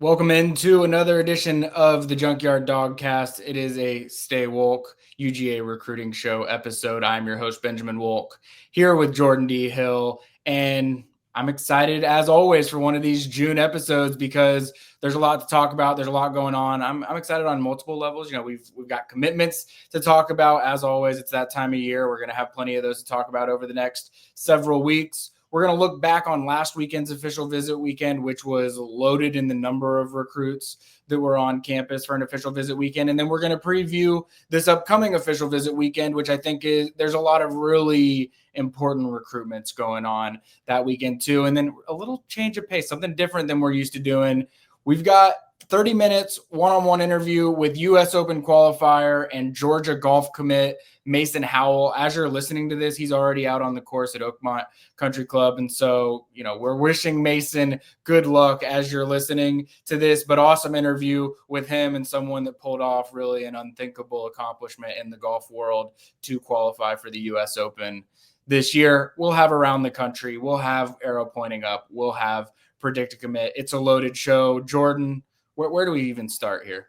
Welcome into another edition of the Junkyard Dawgcast. It is a Stay Wolk UGA recruiting show episode. I'm your host, Benjamin Wolk, here with Jordan D. Hill. And I'm excited, as always, for one of these June episodes because there's a lot to talk about. There's a lot going on. I'm excited on multiple levels. You know, we've got commitments to talk about. As always, it's that time of year. We're going to have plenty of those to talk about over the next several weeks. We're going to look back on last weekend's official visit weekend, which was loaded in the number of recruits that were on campus for an official visit weekend. And then we're going to preview this upcoming official visit weekend, which I think there's a lot of really important recruitments going on that weekend too. And then a little change of pace, something different than we're used to doing. We've got 30 minutes one-on-one interview with U.S. Open qualifier and Georgia golf commit Mason Howell. As you're listening to this, he's already out on the course at Oakmont Country Club. And so, you know, we're wishing Mason good luck as you're listening to this, but awesome interview with him and someone that pulled off really an unthinkable accomplishment in the golf world to qualify for the U.S. Open this year. We'll have around the country. We'll have arrow pointing up. We'll have predict a commit. It's a loaded show. Jordan, where do we even start here?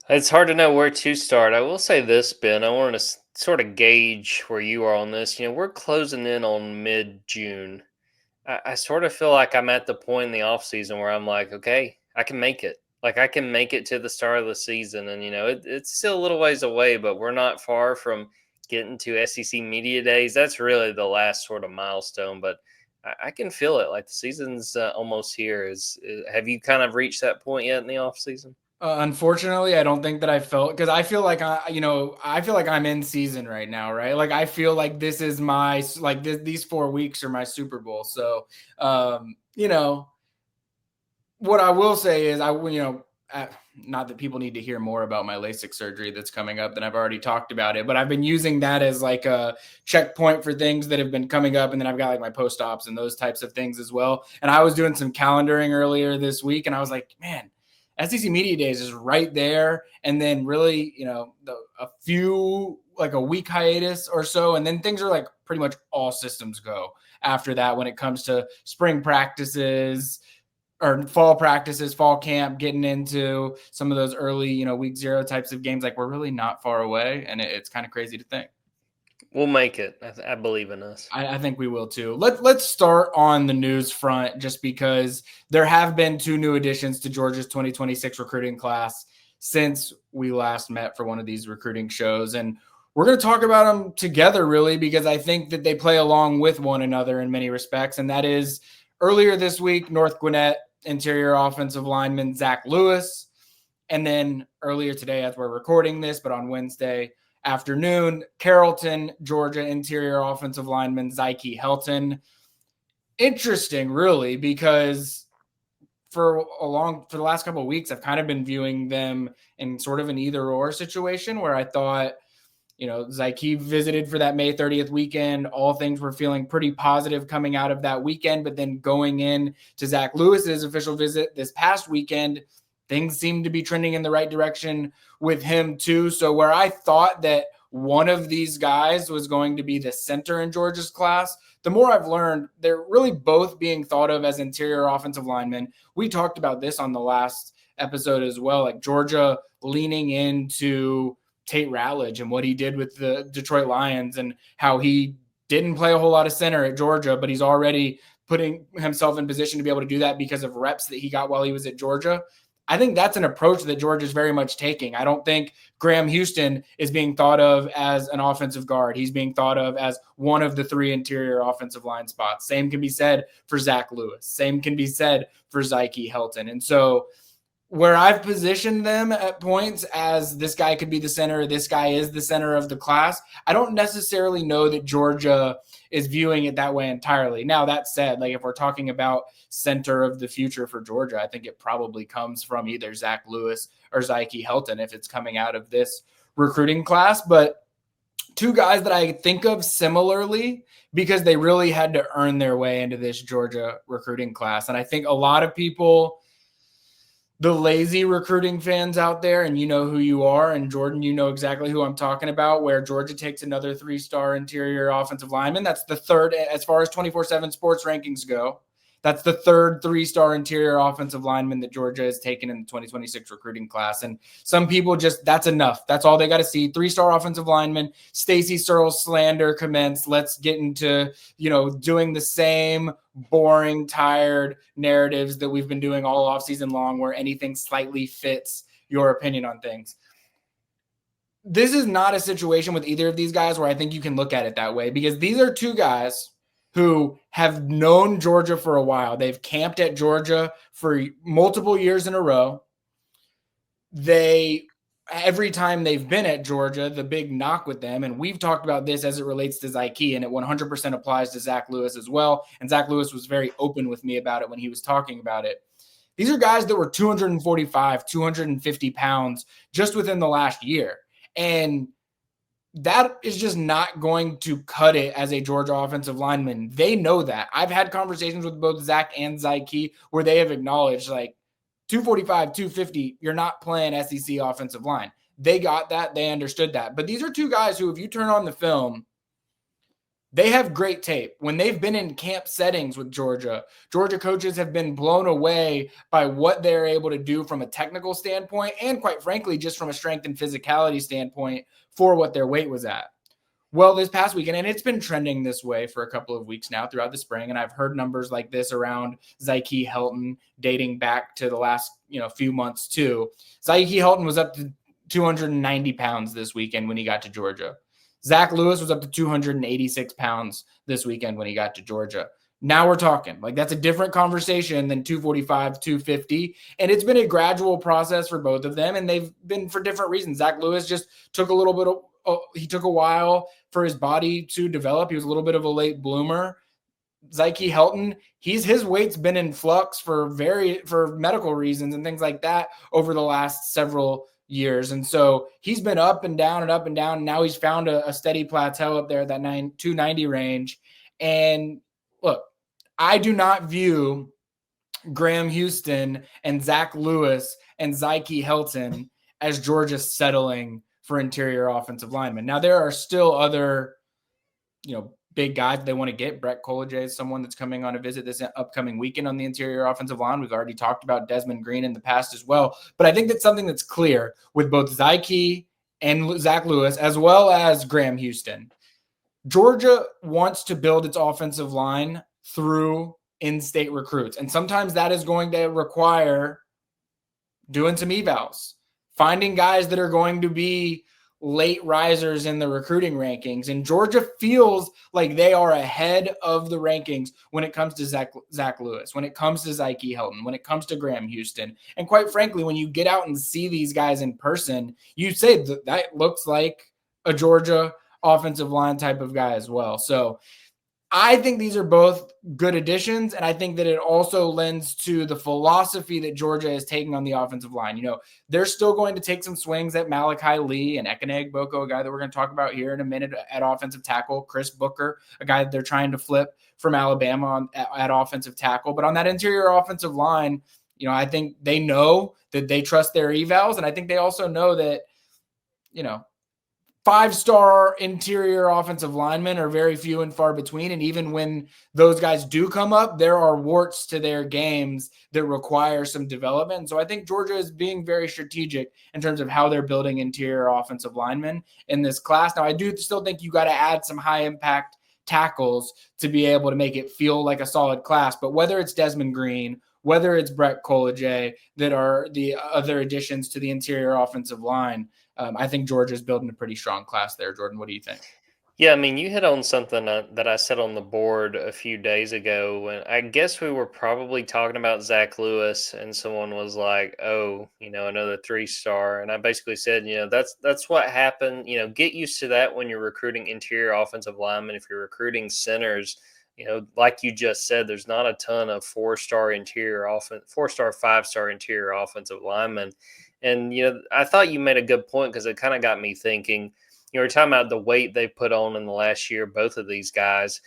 It's hard to know where to start. I will say this, Ben. I wanted to sort of gauge where you are on this. You know, we're closing in on mid-June. I sort of feel like I'm at the point in the offseason where I'm like, okay, I can make it. Like, I can make it to the start of the season. And, you know, it's still a little ways away, but we're not far from getting to SEC Media Days. That's really the last sort of milestone. But I can feel it. Like, the season's almost here. Have you kind of reached that point yet in the offseason? Unfortunately, I don't think that I felt, because I feel like I feel like I'm in season right now, right? Like I feel like this is my these 4 weeks are my Super Bowl. So, you know, what I will say is not that people need to hear more about my LASIK surgery that's coming up, than I've already talked about it, but I've been using that as like a checkpoint for things that have been coming up. And then I've got like my post-ops and those types of things as well. And I was doing some calendaring earlier this week and I was like, man, SEC Media Days is right there. And then really, you know, a few, like a week hiatus or so. And then things are like pretty much all systems go after that when it comes to spring practices or fall practices, fall camp, getting into some of those early, you know, week 0 types of games. Like we're really not far away. And it's kind of crazy to think. We'll make it. I believe in us. I think we will too. Let's start on the news front, just because there have been 2 new additions to Georgia's 2026 recruiting class since we last met for one of these recruiting shows. And we're going to talk about them together, really, because I think that they play along with one another in many respects. And that is earlier this week, North Gwinnett interior offensive lineman Zach Lewis. And then earlier today, as we're recording this, but on Wednesday afternoon, Carrollton, Georgia interior offensive lineman Zykie Helton. Interesting, really, because for the last couple of weeks, I've kind of been viewing them in sort of an either or situation where I thought, you know, Zykie visited for that May 30th weekend. All things were feeling pretty positive coming out of that weekend. But then going in to Zach Lewis's official visit this past weekend, things seem to be trending in the right direction with him too. So where I thought that one of these guys was going to be the center in Georgia's class, the more I've learned, they're really both being thought of as interior offensive linemen. We talked about this on the last episode as well, like Georgia leaning into Tate Ratledge and what he did with the Detroit Lions and how he didn't play a whole lot of center at Georgia, but he's already putting himself in position to be able to do that because of reps that he got while he was at Georgia. I think that's an approach that Georgia is very much taking. I don't think Graham Houston is being thought of as an offensive guard. He's being thought of as one of the 3 interior offensive line spots. Same can be said for Zach Lewis. Same can be said for Zykie Helton. And so where I've positioned them at points as this guy could be the center, this guy is the center of the class, I don't necessarily know that Georgia is viewing it that way entirely. Now, that said, like if we're talking about center of the future for Georgia, I think it probably comes from either Zach Lewis or Zykie Helton if it's coming out of this recruiting class. But 2 guys that I think of similarly because they really had to earn their way into this Georgia recruiting class. And I think a lot of people, the lazy recruiting fans out there, and you know who you are, and Jordan, you know exactly who I'm talking about, where Georgia takes another 3-star interior offensive lineman. That's the third, as far as 24/7 sports rankings go, That's the third 3-star interior offensive lineman that Georgia has taken in the 2026 recruiting class. And some people that's enough. That's all they got to see. 3-star offensive lineman, Stacey Searles slander commenced. Let's get into, doing the same boring, tired narratives that we've been doing all offseason long where anything slightly fits your opinion on things. This is not a situation with either of these guys where I think you can look at it that way, because these are two guys who have known Georgia for a while. They've camped at Georgia for multiple years in a row. Every time they've been at Georgia, the big knock with them, and we've talked about this as it relates to Zykie, and it 100% applies to Zach Lewis as well. And Zach Lewis was very open with me about it when he was talking about it. These are guys that were 245, 250 pounds just within the last year. And that is just not going to cut it as a Georgia offensive lineman. They know that. I've had conversations with both Zach and Zykie where they have acknowledged, 245, 250, you're not playing SEC offensive line. They got that. They understood that. But these are two guys who, if you turn on the film, they have great tape. When they've been in camp settings with Georgia coaches have been blown away by what they're able to do from a technical standpoint and, quite frankly, just from a strength and physicality standpoint for what their weight was at. Well, this past weekend, and it's been trending this way for a couple of weeks now throughout the spring, and I've heard numbers like this around Zykie Helton dating back to the last few months too. Zykie Helton was up to 290 pounds this weekend when he got to Georgia. Zach Lewis was up to 286 pounds this weekend when he got to Georgia. Now we're talking. That's a different conversation than 245, 250. And it's been a gradual process for both of them, and they've been for different reasons. Zach Lewis just took he took a while for his body to develop. He was a little bit of a late bloomer. Zykie Helton, his weight's been in flux for medical reasons and things like that over the last several years. And so he's been up and down and up and down. And now he's found a steady plateau up there at that 290 range. And look, I do not view Graham Houston and Zach Lewis and Zykie Helton as Georgia settling for interior offensive linemen. Now, there are still other, big guys they want to get. Brett Collier is someone that's coming on a visit this upcoming weekend on the interior offensive line. We've already talked about Desmond Green in the past as well. But I think that's something that's clear with both Zykie and Zach Lewis, as well as Graham Houston. Georgia wants to build its offensive line through in-state recruits. And sometimes that is going to require doing some evals, finding guys that are going to be late risers in the recruiting rankings. And Georgia feels like they are ahead of the rankings when it comes to Zach Lewis, when it comes to Zykie Helton, when it comes to Graham Houston. And quite frankly, when you get out and see these guys in person, you say that looks like a Georgia offensive line type of guy as well. So I think these are both good additions, and I think that it also lends to the philosophy that Georgia is taking on the offensive line. They're still going to take some swings at Malachi Lee and Ekene Boko, a guy that we're going to talk about here in a minute at offensive tackle, Chris Booker, a guy that they're trying to flip from Alabama at offensive tackle. But on that interior offensive line, I think they know that they trust their evals, and I think they also know that, 5-star interior offensive linemen are very few and far between. And even when those guys do come up, there are warts to their games that require some development. So I think Georgia is being very strategic in terms of how they're building interior offensive linemen in this class. Now, I do still think you got to add some high impact tackles to be able to make it feel like a solid class. But whether it's Desmond Green, whether it's Brett Collier, that are the other additions to the interior offensive line, I think Georgia's building a pretty strong class there. Jordan, what do you think? Yeah, I mean, you hit on something that I said on the board a few days ago when I guess we were probably talking about Zach Lewis, and someone was like, "Oh, another 3-star," and I basically said, that's what happened. Get used to that when you're recruiting interior offensive linemen. If you're recruiting centers, like you just said, there's not a ton of 4-star, 5-star interior offensive linemen. And, I thought you made a good point because it kind of got me thinking. We're talking about the weight they put on in the last year, both of these guys.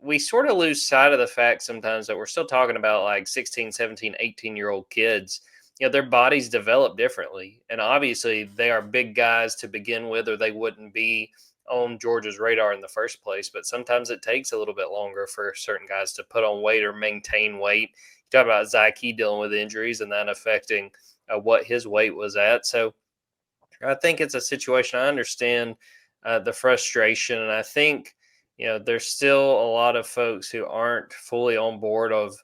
We sort of lose sight of the fact sometimes that we're still talking about like 16, 17, 18-year-old kids. Their bodies develop differently. And obviously they are big guys to begin with, or they wouldn't be on Georgia's radar in the first place, but sometimes it takes a little bit longer for certain guys to put on weight or maintain weight. You talk about Zykie dealing with injuries and that affecting what his weight was at. So I think it's a situation. I understand the frustration, and I think there's still a lot of folks who aren't fully on board of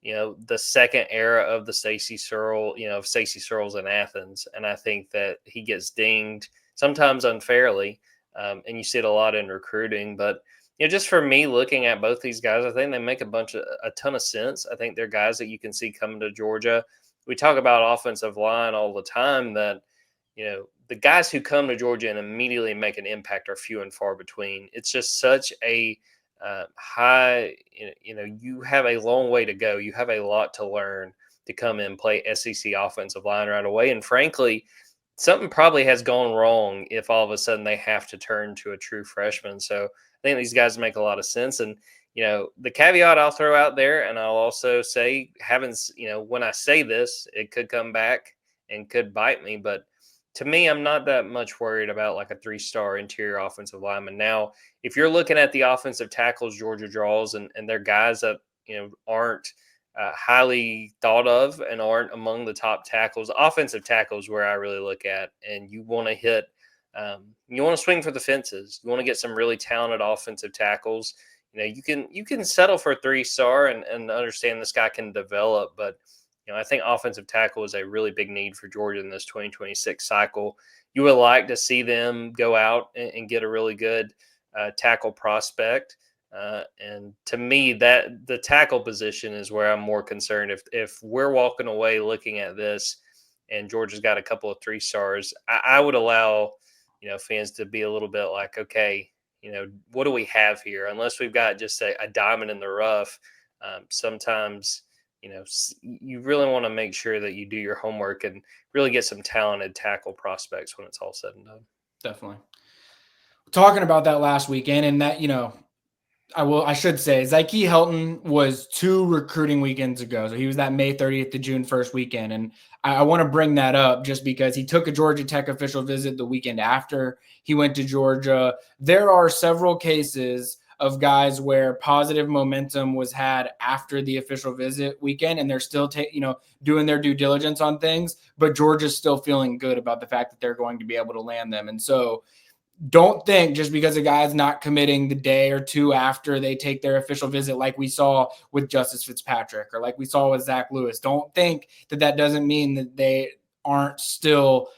the second era of the Stacey Searle, of Stacey Searles in Athens, and I think that he gets dinged sometimes unfairly, and you see it a lot in recruiting. But just for me, looking at both these guys, I think they make a ton of sense. I think they're guys that you can see coming to Georgia. We talk about offensive line all the time. That the guys who come to Georgia and immediately make an impact are few and far between. It's just such a high, you have a long way to go. You have a lot to learn to come and play SEC offensive line right away. And frankly, something probably has gone wrong if all of a sudden they have to turn to a true freshman. So I think these guys make a lot of sense. And, the caveat I'll throw out there, and I'll also say, when I say this, it could come back and could bite me. But to me, I'm not that much worried about like a 3-star interior offensive lineman. Now, if you're looking at the offensive tackles Georgia draws and they're guys that, aren't highly thought of and aren't among the top tackles, offensive tackles where I really look at, and you want to hit, you want to swing for the fences. You want to get some really talented offensive tackles. You can settle for a 3-star and understand this guy can develop, but I think offensive tackle is a really big need for Georgia in this 2026 cycle. You would like to see them go out and get a really good tackle prospect. And to me, that the tackle position is where I'm more concerned. If we're walking away looking at this and Georgia's got a couple of 3-stars, I would allow, fans to be a little bit like, okay, what do we have here? Unless we've got just a diamond in the rough, sometimes – you really want to make sure that you do your homework and really get some talented tackle prospects when it's all said and done. Definitely. Talking about that last weekend, and that, I should say Zykie Helton was 2 recruiting weekends ago. So he was that May 30th to June 1st weekend. And I want to bring that up just because he took a Georgia Tech official visit the weekend after he went to Georgia. There are several cases of guys where positive momentum was had after the official visit weekend, and they're still doing their due diligence on things, but Georgia's still feeling good about the fact that they're going to be able to land them. And so don't think just because a guy's not committing the day or two after they take their official visit, like we saw with Justice Fitzpatrick or like we saw with Zach Lewis, don't think that doesn't mean that they aren't still,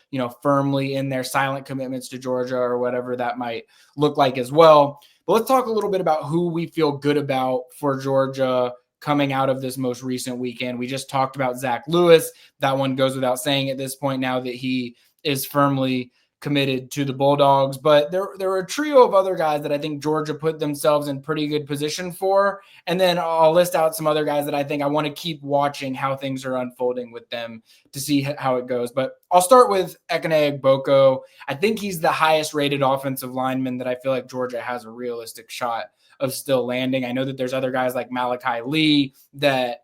firmly in their silent commitments to Georgia or whatever that might look like as well. But let's talk a little bit about who we feel good about for Georgia coming out of this most recent weekend. We just talked about Zach Lewis. That one goes without saying at this point now that he is firmly committed to the Bulldogs. But there were a trio of other guys that I think Georgia put themselves in pretty good position for. And then I'll list out some other guys that I think I want to keep watching how things are unfolding with them to see how it goes. But I'll start with Ekene Egboko. I think he's the highest rated offensive lineman that I feel like Georgia has a realistic shot of still landing. I know that there's other guys like Malachi Lee that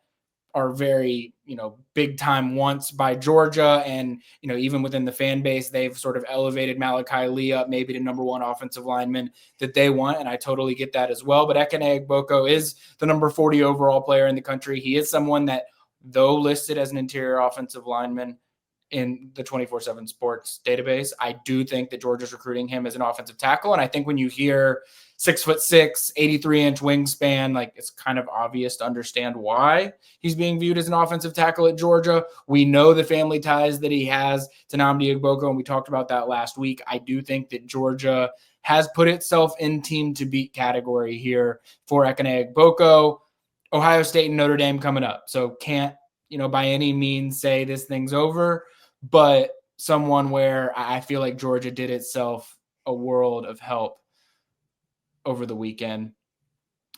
are very, big time once by Georgia. And, even within the fan base, they've sort of elevated Malachi Lee up maybe to number 1 offensive lineman that they want. And I totally get that as well. But Ekene Egboko is the number 40 overall player in the country. He is someone that, though listed as an interior offensive lineman in the 24/7 sports database, I do think that Georgia's recruiting him as an offensive tackle. And I think when you hear 6'6", 83-inch wingspan, like it's kind of obvious to understand why he's being viewed as an offensive tackle at Georgia. We know the family ties that he has to Nnamdi Egboko, and we talked about that last week. I do think that Georgia has put itself in team to beat category here for Ekene Egboko. Ohio State and Notre Dame coming up. So can't, by any means say this thing's over, but someone where I feel like Georgia did itself a world of help over the weekend.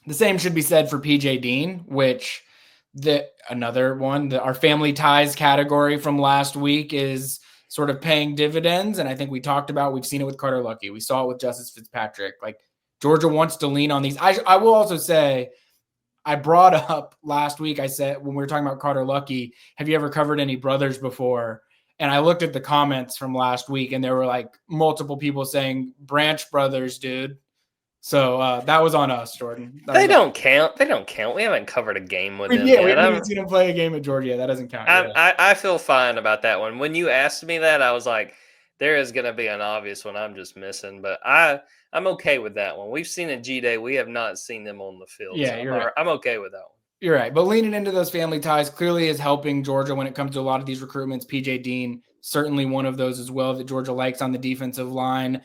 The same should be said for PJ Dean, which another one, our family ties category from last week is sort of paying dividends. And I think we've seen it with Carter Lucky. We saw it with Justice Fitzpatrick. Like Georgia wants to lean on these. I will also say, I brought up last week, I said, when we were talking about Carter Lucky, have you ever covered any brothers before? And I looked at the comments from last week, and there were like multiple people saying Branch Brothers, dude. So that was on us, Jordan. They don't count. They don't count. We haven't covered a game with them Yeah, yet. we haven't seen him play a game at Georgia. That doesn't count. I feel fine about that one. When you asked me that, I was like, there is going to be an obvious one I'm just missing. But I'm okay with that one. We've seen a G-Day. We have not seen them on the field. Yeah, so you're right. I'm okay with that one. You're right. But leaning into those family ties clearly is helping Georgia when it comes to a lot of these recruitments. PJ Dean, certainly one of those as well that Georgia likes on the defensive line.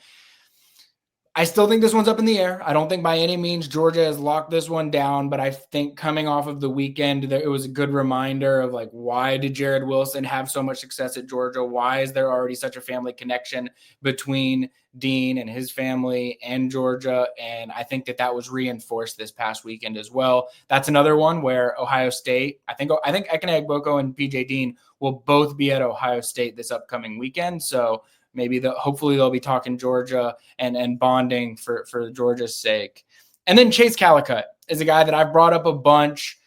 I still think this one's up in the air. I don't think by any means Georgia has locked this one down, but I think coming off of the weekend, it was a good reminder of like, why did Jared Wilson have so much success at Georgia? Why is there already such a family connection between Dean and his family and Georgia? And I think that was reinforced this past weekend as well. That's another one where Ohio State, I think Ekene Egboko and PJ Dean will both be at Ohio State this upcoming weekend. So maybe hopefully they'll be talking Georgia and bonding for Georgia's sake. And then Chase Calicut is a guy that I've brought up a bunch.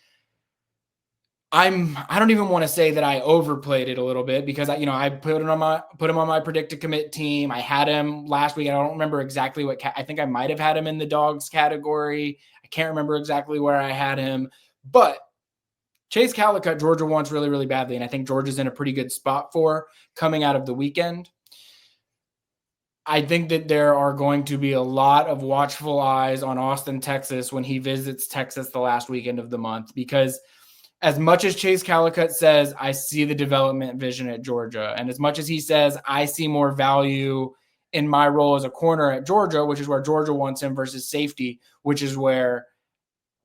I don't even want to say that I overplayed it a little bit because I put him on my predicted commit team. I had him last week. I don't remember exactly what I think I might have had him in the dogs category. I can't remember exactly where I had him, but Chase Calicut, Georgia wants really, really badly. And I think Georgia's in a pretty good spot for coming out of the weekend. I think that there are going to be a lot of watchful eyes on Austin, Texas when he visits Texas the last weekend of the month, because as much as Chase Calicut says, I see the development vision at Georgia, and as much as he says, I see more value in my role as a corner at Georgia, which is where Georgia wants him, versus safety, which is where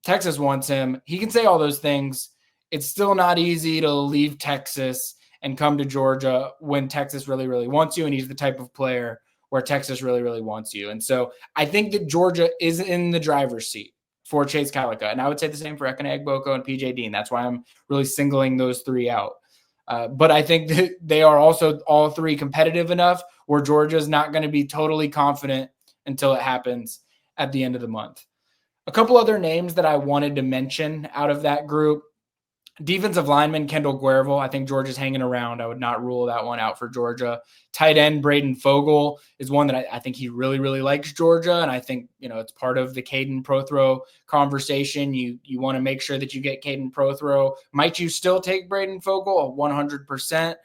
Texas wants him. He can say all those things. It's still not easy to leave Texas and come to Georgia when Texas really, really wants you, and he's the type of player where Texas really, really wants you. And so I think that Georgia is in the driver's seat for Chase Calicut. And I would say the same for Ekene Egboko and PJ Dean. That's why I'm really singling those three out. But I think that they are also all three competitive enough where Georgia's not going to be totally confident until it happens at the end of the month. A couple other names that I wanted to mention out of that group. Defensive lineman Kendall Guerville, I think Georgia's hanging around. I would not rule that one out for Georgia. Tight end Braden Fogel is one that I think he really, really likes Georgia, and I think it's part of the Caden Prothrow conversation. You want to make sure that you get Caden Prothrow. Might you still take Braden Fogel? 100%,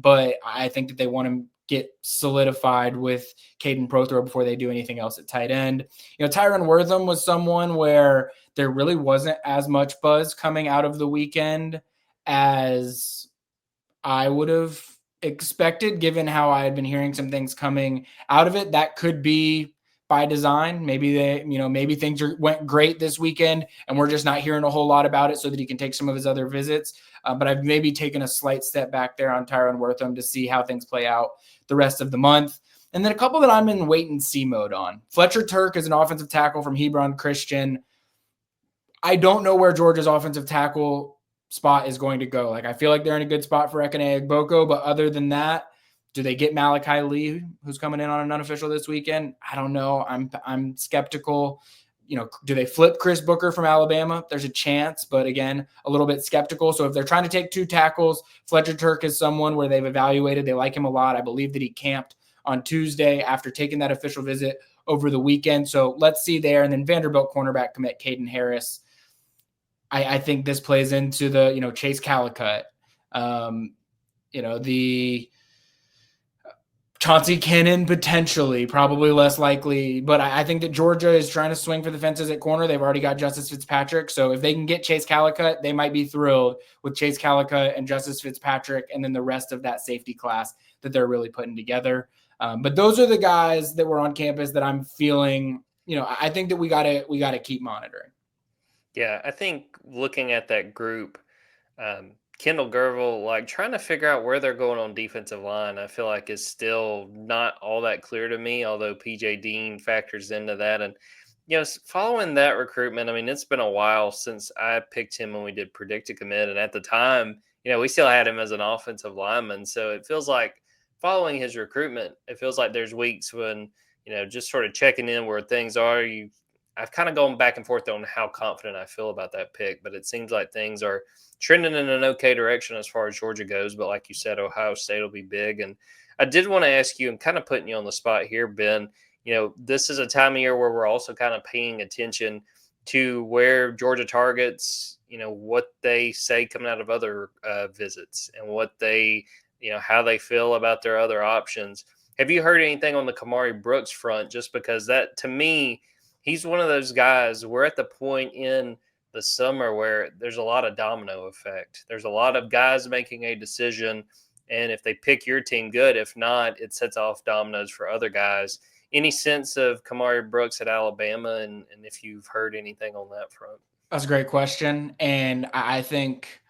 but I think that they want to get solidified with Caden Prothrow before they do anything else at tight end. Tyron Wortham was someone where there really wasn't as much buzz coming out of the weekend as I would have expected, given how I had been hearing some things coming out of it. That could be by design. Maybe maybe things went great this weekend and we're just not hearing a whole lot about it so that he can take some of his other visits. But I've maybe taken a slight step back there on Tyron Wortham to see how things play out the rest of the month. And then a couple that I'm in wait and see mode on. Fletcher Turk is an offensive tackle from Hebron Christian. I don't know where Georgia's offensive tackle spot is going to go. Like, I feel like they're in a good spot for Ekene Egboko, but other than that, do they get Malachi Lee, who's coming in on an unofficial this weekend? I don't know. I'm skeptical. Do they flip Chris Booker from Alabama? There's a chance, but again, a little bit skeptical. So if they're trying to take two tackles, Fletcher Turk is someone where they've evaluated. They like him a lot. I believe that he camped on Tuesday after taking that official visit over the weekend. So let's see there. And then Vanderbilt cornerback commit Caden Harris. I think this plays into the, Chase Calicut, the Chauncey Cannon potentially, probably less likely. But I think that Georgia is trying to swing for the fences at corner. They've already got Justice Fitzpatrick. So if they can get Chase Calicut, they might be thrilled with Chase Calicut and Justice Fitzpatrick and then the rest of that safety class that they're really putting together. But those are the guys that were on campus that I'm feeling, I think that we gotta keep monitoring. Yeah, I think looking at that group, Kendall Gerville, like trying to figure out where they're going on defensive line, I feel like is still not all that clear to me, although PJ Dean factors into that. And, following that recruitment, I mean, it's been a while since I picked him when we did predict to commit. And at the time, we still had him as an offensive lineman. So it feels like following his recruitment, it feels like there's weeks when, just sort of checking in where things are. I've kind of gone back and forth on how confident I feel about that pick, but it seems like things are trending in an okay direction as far as Georgia goes. But like you said, Ohio State will be big. And I did want to ask you, I'm kind of putting you on the spot here, Ben. This is a time of year where we're also kind of paying attention to where Georgia targets, what they say coming out of other visits and what they, how they feel about their other options. Have you heard anything on the Kamari Brooks front? Just because that, to me, he's one of those guys. We're at the point in the summer where there's a lot of domino effect. There's a lot of guys making a decision, and if they pick your team, good. If not, it sets off dominoes for other guys. Any sense of Kamari Brooks at Alabama, and if you've heard anything on that front? That's a great question, and I think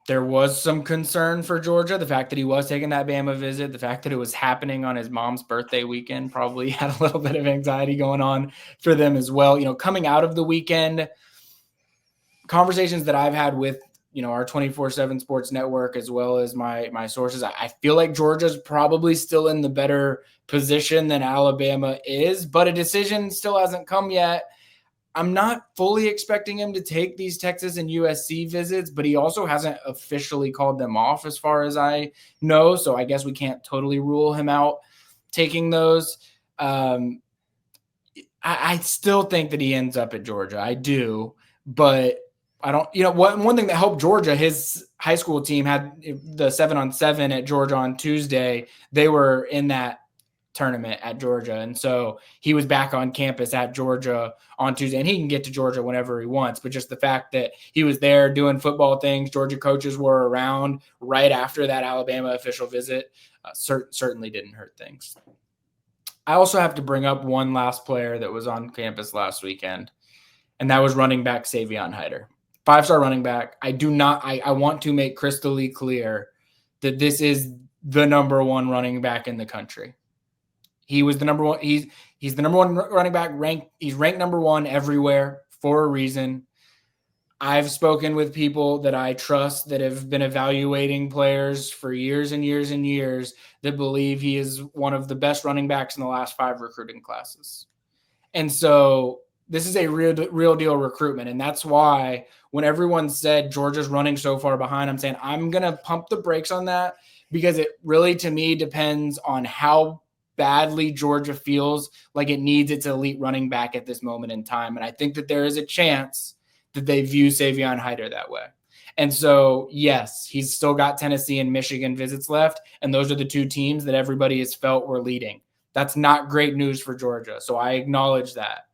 there was some concern for Georgia. The fact that he was taking that Bama visit, the fact that it was happening on his mom's birthday weekend probably had a little bit of anxiety going on for them as well. Coming out of the weekend, conversations that I've had with, our 24/7 sports network, as well as my sources, I feel like Georgia's probably still in the better position than Alabama is, but a decision still hasn't come yet. I'm not fully expecting him to take these Texas and USC visits, but he also hasn't officially called them off as far as I know. So I guess we can't totally rule him out taking those. I still think that he ends up at Georgia. I do, but I don't, one thing that helped Georgia, his high school team had the 7-on-7 at Georgia on Tuesday. They were in that tournament at Georgia. And so he was back on campus at Georgia on Tuesday, and he can get to Georgia whenever he wants. But just the fact that he was there doing football things, Georgia coaches were around right after that Alabama official visit, certainly didn't hurt things. I also have to bring up one last player that was on campus last weekend, and that was running back Savion Hyder. 5-star running back. I want to make crystally clear that this is the number one running back in the country. He was the number one. He's the number one running back ranked. He's ranked number one everywhere for a reason. I've spoken with people that I trust that have been evaluating players for years and years and years that believe he is one of the best running backs in the last 5 recruiting classes. And so this is a real deal recruitment. And that's why when everyone said Georgia's running so far behind, I'm saying I'm going to pump the brakes on that, because it really, to me, depends on how badly Georgia feels like it needs its elite running back at this moment in time. And I think that there is a chance that they view Savion Hyder that way. And so, yes, he's still got Tennessee and Michigan visits left, and those are the 2 teams that everybody has felt were leading. That's not great news for Georgia, so I acknowledge that.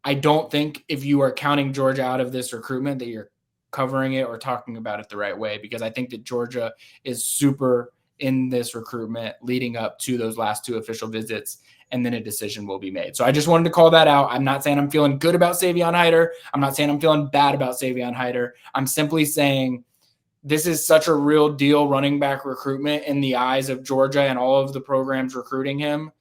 I don't think if you are counting Georgia out of this recruitment that you're covering it or talking about it the right way, because I think that Georgia is super in this recruitment leading up to those last 2 official visits, and then a decision will be made. So I just wanted to call that out. I'm not saying I'm feeling good about Savion Hyder. I'm not saying I'm feeling bad about Savion Hyder. I'm simply saying this is such a real deal running back recruitment in the eyes of Georgia and all of the programs recruiting him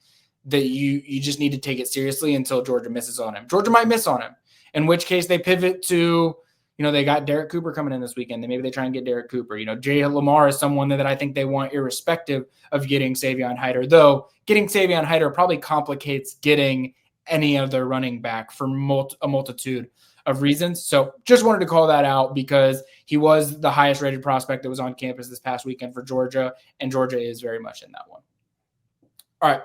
that you just need to take it seriously until Georgia misses on him. Georgia might miss on him, in which case they pivot to, they got Derek Cooper coming in this weekend. Maybe they try and get Derek Cooper. Jay Lamar is someone that I think they want irrespective of getting Savion Hyder, though getting Savion Hyder probably complicates getting any other running back for a multitude of reasons. So just wanted to call that out because he was the highest rated prospect that was on campus this past weekend for Georgia, and Georgia is very much in that one. All right.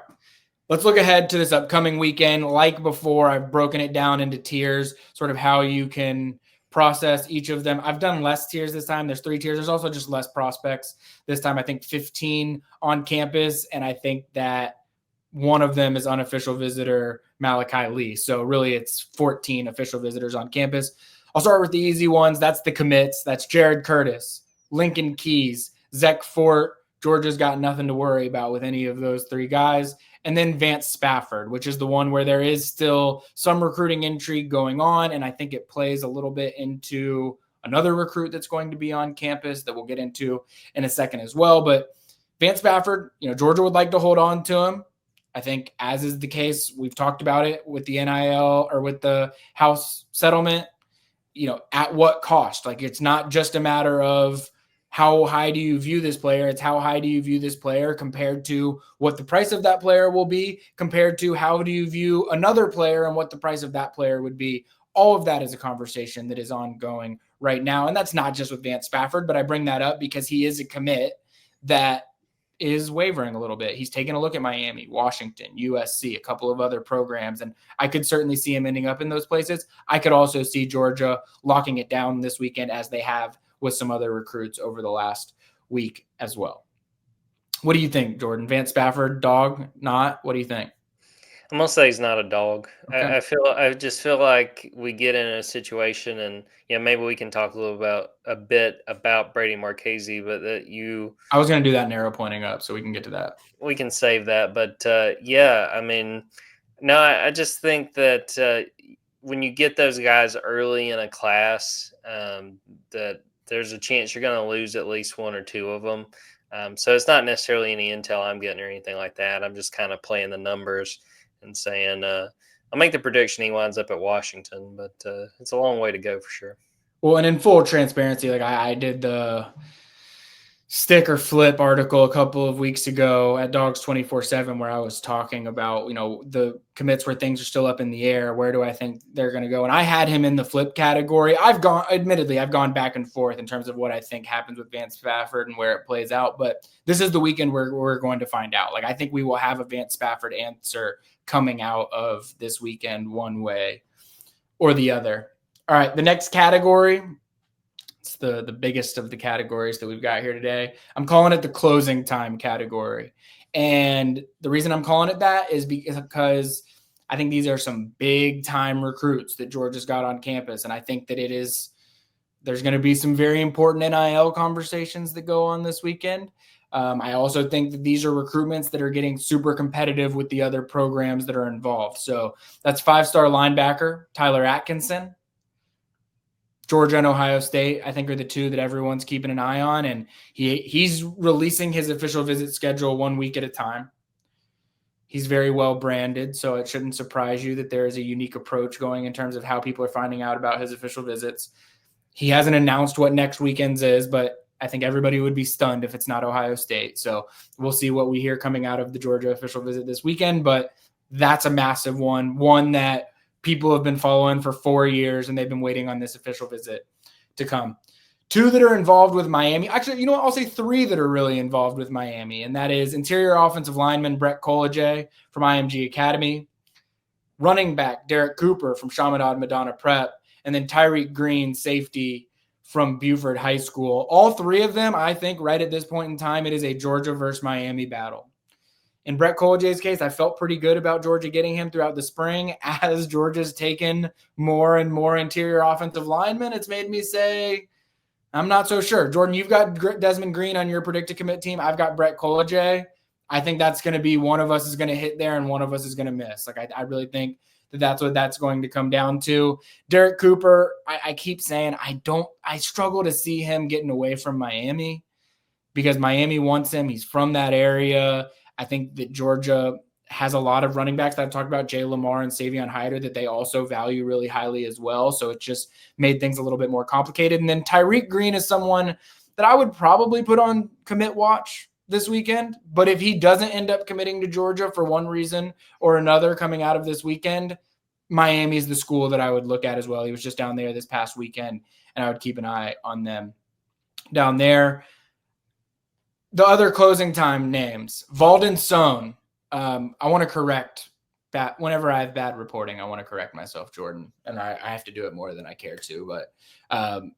Let's look ahead to this upcoming weekend. Like before, I've broken it down into tiers, sort of how you can process each of them. I've done less tiers this time. There's 3 tiers. There's also just less prospects this time. I think 15 on campus, and I think that one of them is unofficial visitor Malachi Lee. So really it's 14 official visitors on campus. I'll start with the easy ones. That's the commits. That's Jared Curtis, Lincoln Keys, Zach Fort. Georgia's got nothing to worry about with any of those 3 guys. And then Vance Spafford, which is the one where there is still some recruiting intrigue going on. And I think it plays a little bit into another recruit that's going to be on campus that we'll get into in a second as well. But Vance Spafford, Georgia would like to hold on to him. I think, as is the case, we've talked about it with the NIL or with the house settlement, at what cost? Like, it's not just a matter of how high do you view this player? It's how high do you view this player compared to what the price of that player will be, compared to how do you view another player and what the price of that player would be. All of that is a conversation that is ongoing right now. And that's not just with Vance Spafford, but I bring that up because he is a commit that is wavering a little bit. He's taking a look at Miami, Washington, USC, a couple of other programs, and I could certainly see him ending up in those places. I could also see Georgia locking it down this weekend, as they have with some other recruits over the last week as well. What do you think, Jordan? Vance Spafford, dog, not? What do you think? I'm gonna say he's not a dog. Okay. I just feel like we get in a situation, and maybe we can talk a bit about Brady Marchese, but I was going to do that narrow pointing up, so we can get to that. We can save that, but I mean, no, I just think that when you get those guys early in a class, that there's a chance you're going to lose at least one or two of them. So it's not necessarily any intel I'm getting or anything like that. I'm just kind of playing the numbers and saying I'll make the prediction he winds up at Washington, but it's a long way to go for sure. Well, and in full transparency, like I did the stick or flip article a couple of weeks ago at Dogs 24/7, where I was talking about, the commits where things are still up in the air. Where do I think they're going to go? And I had him in the flip category. I've gone back and forth in terms of what I think happens with Vance Spafford and where it plays out. But this is the weekend where we're going to find out. Like, I think we will have a Vance Spafford answer coming out of this weekend, one way or the other. All right. The next category, it's the biggest of the categories that we've got here today. I'm calling it the closing time category. And the reason I'm calling it that is because I think these are some big time recruits that Georgia's got on campus. And I think that there's going to be some very important NIL conversations that go on this weekend. I also think that these are recruitments that are getting super competitive with the other programs that are involved. So that's 5-star linebacker Tyler Atkinson. Georgia and Ohio State, I think, are the two that everyone's keeping an eye on. And he's releasing his official visit schedule 1 week at a time. He's very well branded, so it shouldn't surprise you that there is a unique approach going in terms of how people are finding out about his official visits. He hasn't announced what next weekend's is, but I think everybody would be stunned if it's not Ohio State. So we'll see what we hear coming out of the Georgia official visit this weekend. But that's a massive one that people have been following for 4 years, and they've been waiting on this official visit to come. 2 that are involved with Miami. Actually, you know what? I'll say 3 that are really involved with Miami, and that is interior offensive lineman Brett Collegier from IMG Academy, running back Derek Cooper from Chaminade Madonna Prep, and then Tyreek Green, safety from Buford High School. All 3 of them, I think, right at this point in time, it is a Georgia versus Miami battle. In Brett Collegier's case, I felt pretty good about Georgia getting him throughout the spring. As Georgia's taken more and more interior offensive linemen, it's made me say, I'm not so sure. Jordan, you've got Desmond Green on your predicted commit team. I've got Brett Collegier. I think that's going to be one of us is going to hit there and one of us is going to miss. Like, I really think that's what that's going to come down to. Derek Cooper, I keep saying I struggle to see him getting away from Miami because Miami wants him. He's from that area. I think that Georgia has a lot of running backs that I've talked about, Jay Lamar and Savion Hyder, that they also value really highly as well. So it just made things a little bit more complicated. And then Tyreek Green is someone that I would probably put on commit watch this weekend. But if he doesn't end up committing to Georgia for one reason or another coming out of this weekend, Miami is the school that I would look at as well. He was just down there this past weekend, and I would keep an eye on them down there. The other closing time names, Valden Sohn. I want to correct that. Whenever I have bad reporting, I want to correct myself, Jordan, and I have to do it more than I care to. But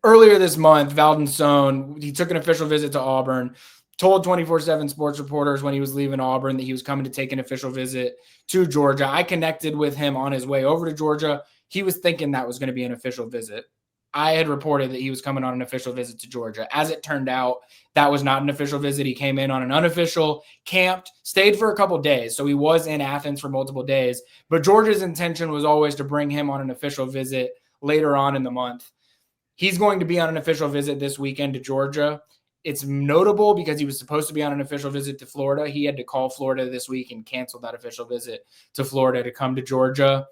earlier this month, Valden Sohn, he took an official visit to Auburn, told 24/7 Sports reporters when he was leaving Auburn that he was coming to take an official visit to Georgia. I connected with him on his way over to Georgia. He was thinking that was going to be an official visit. I had reported that he was coming on an official visit to Georgia. As it turned out, that was not an official visit. He came in on an unofficial, camped, stayed for a couple days. So he was in Athens for multiple days. But Georgia's intention was always to bring him on an official visit later on in the month. He's going to be on an official visit this weekend to Georgia. It's notable because he was supposed to be on an official visit to Florida. He had to call Florida this week and cancel that official visit to Florida to come to Georgia.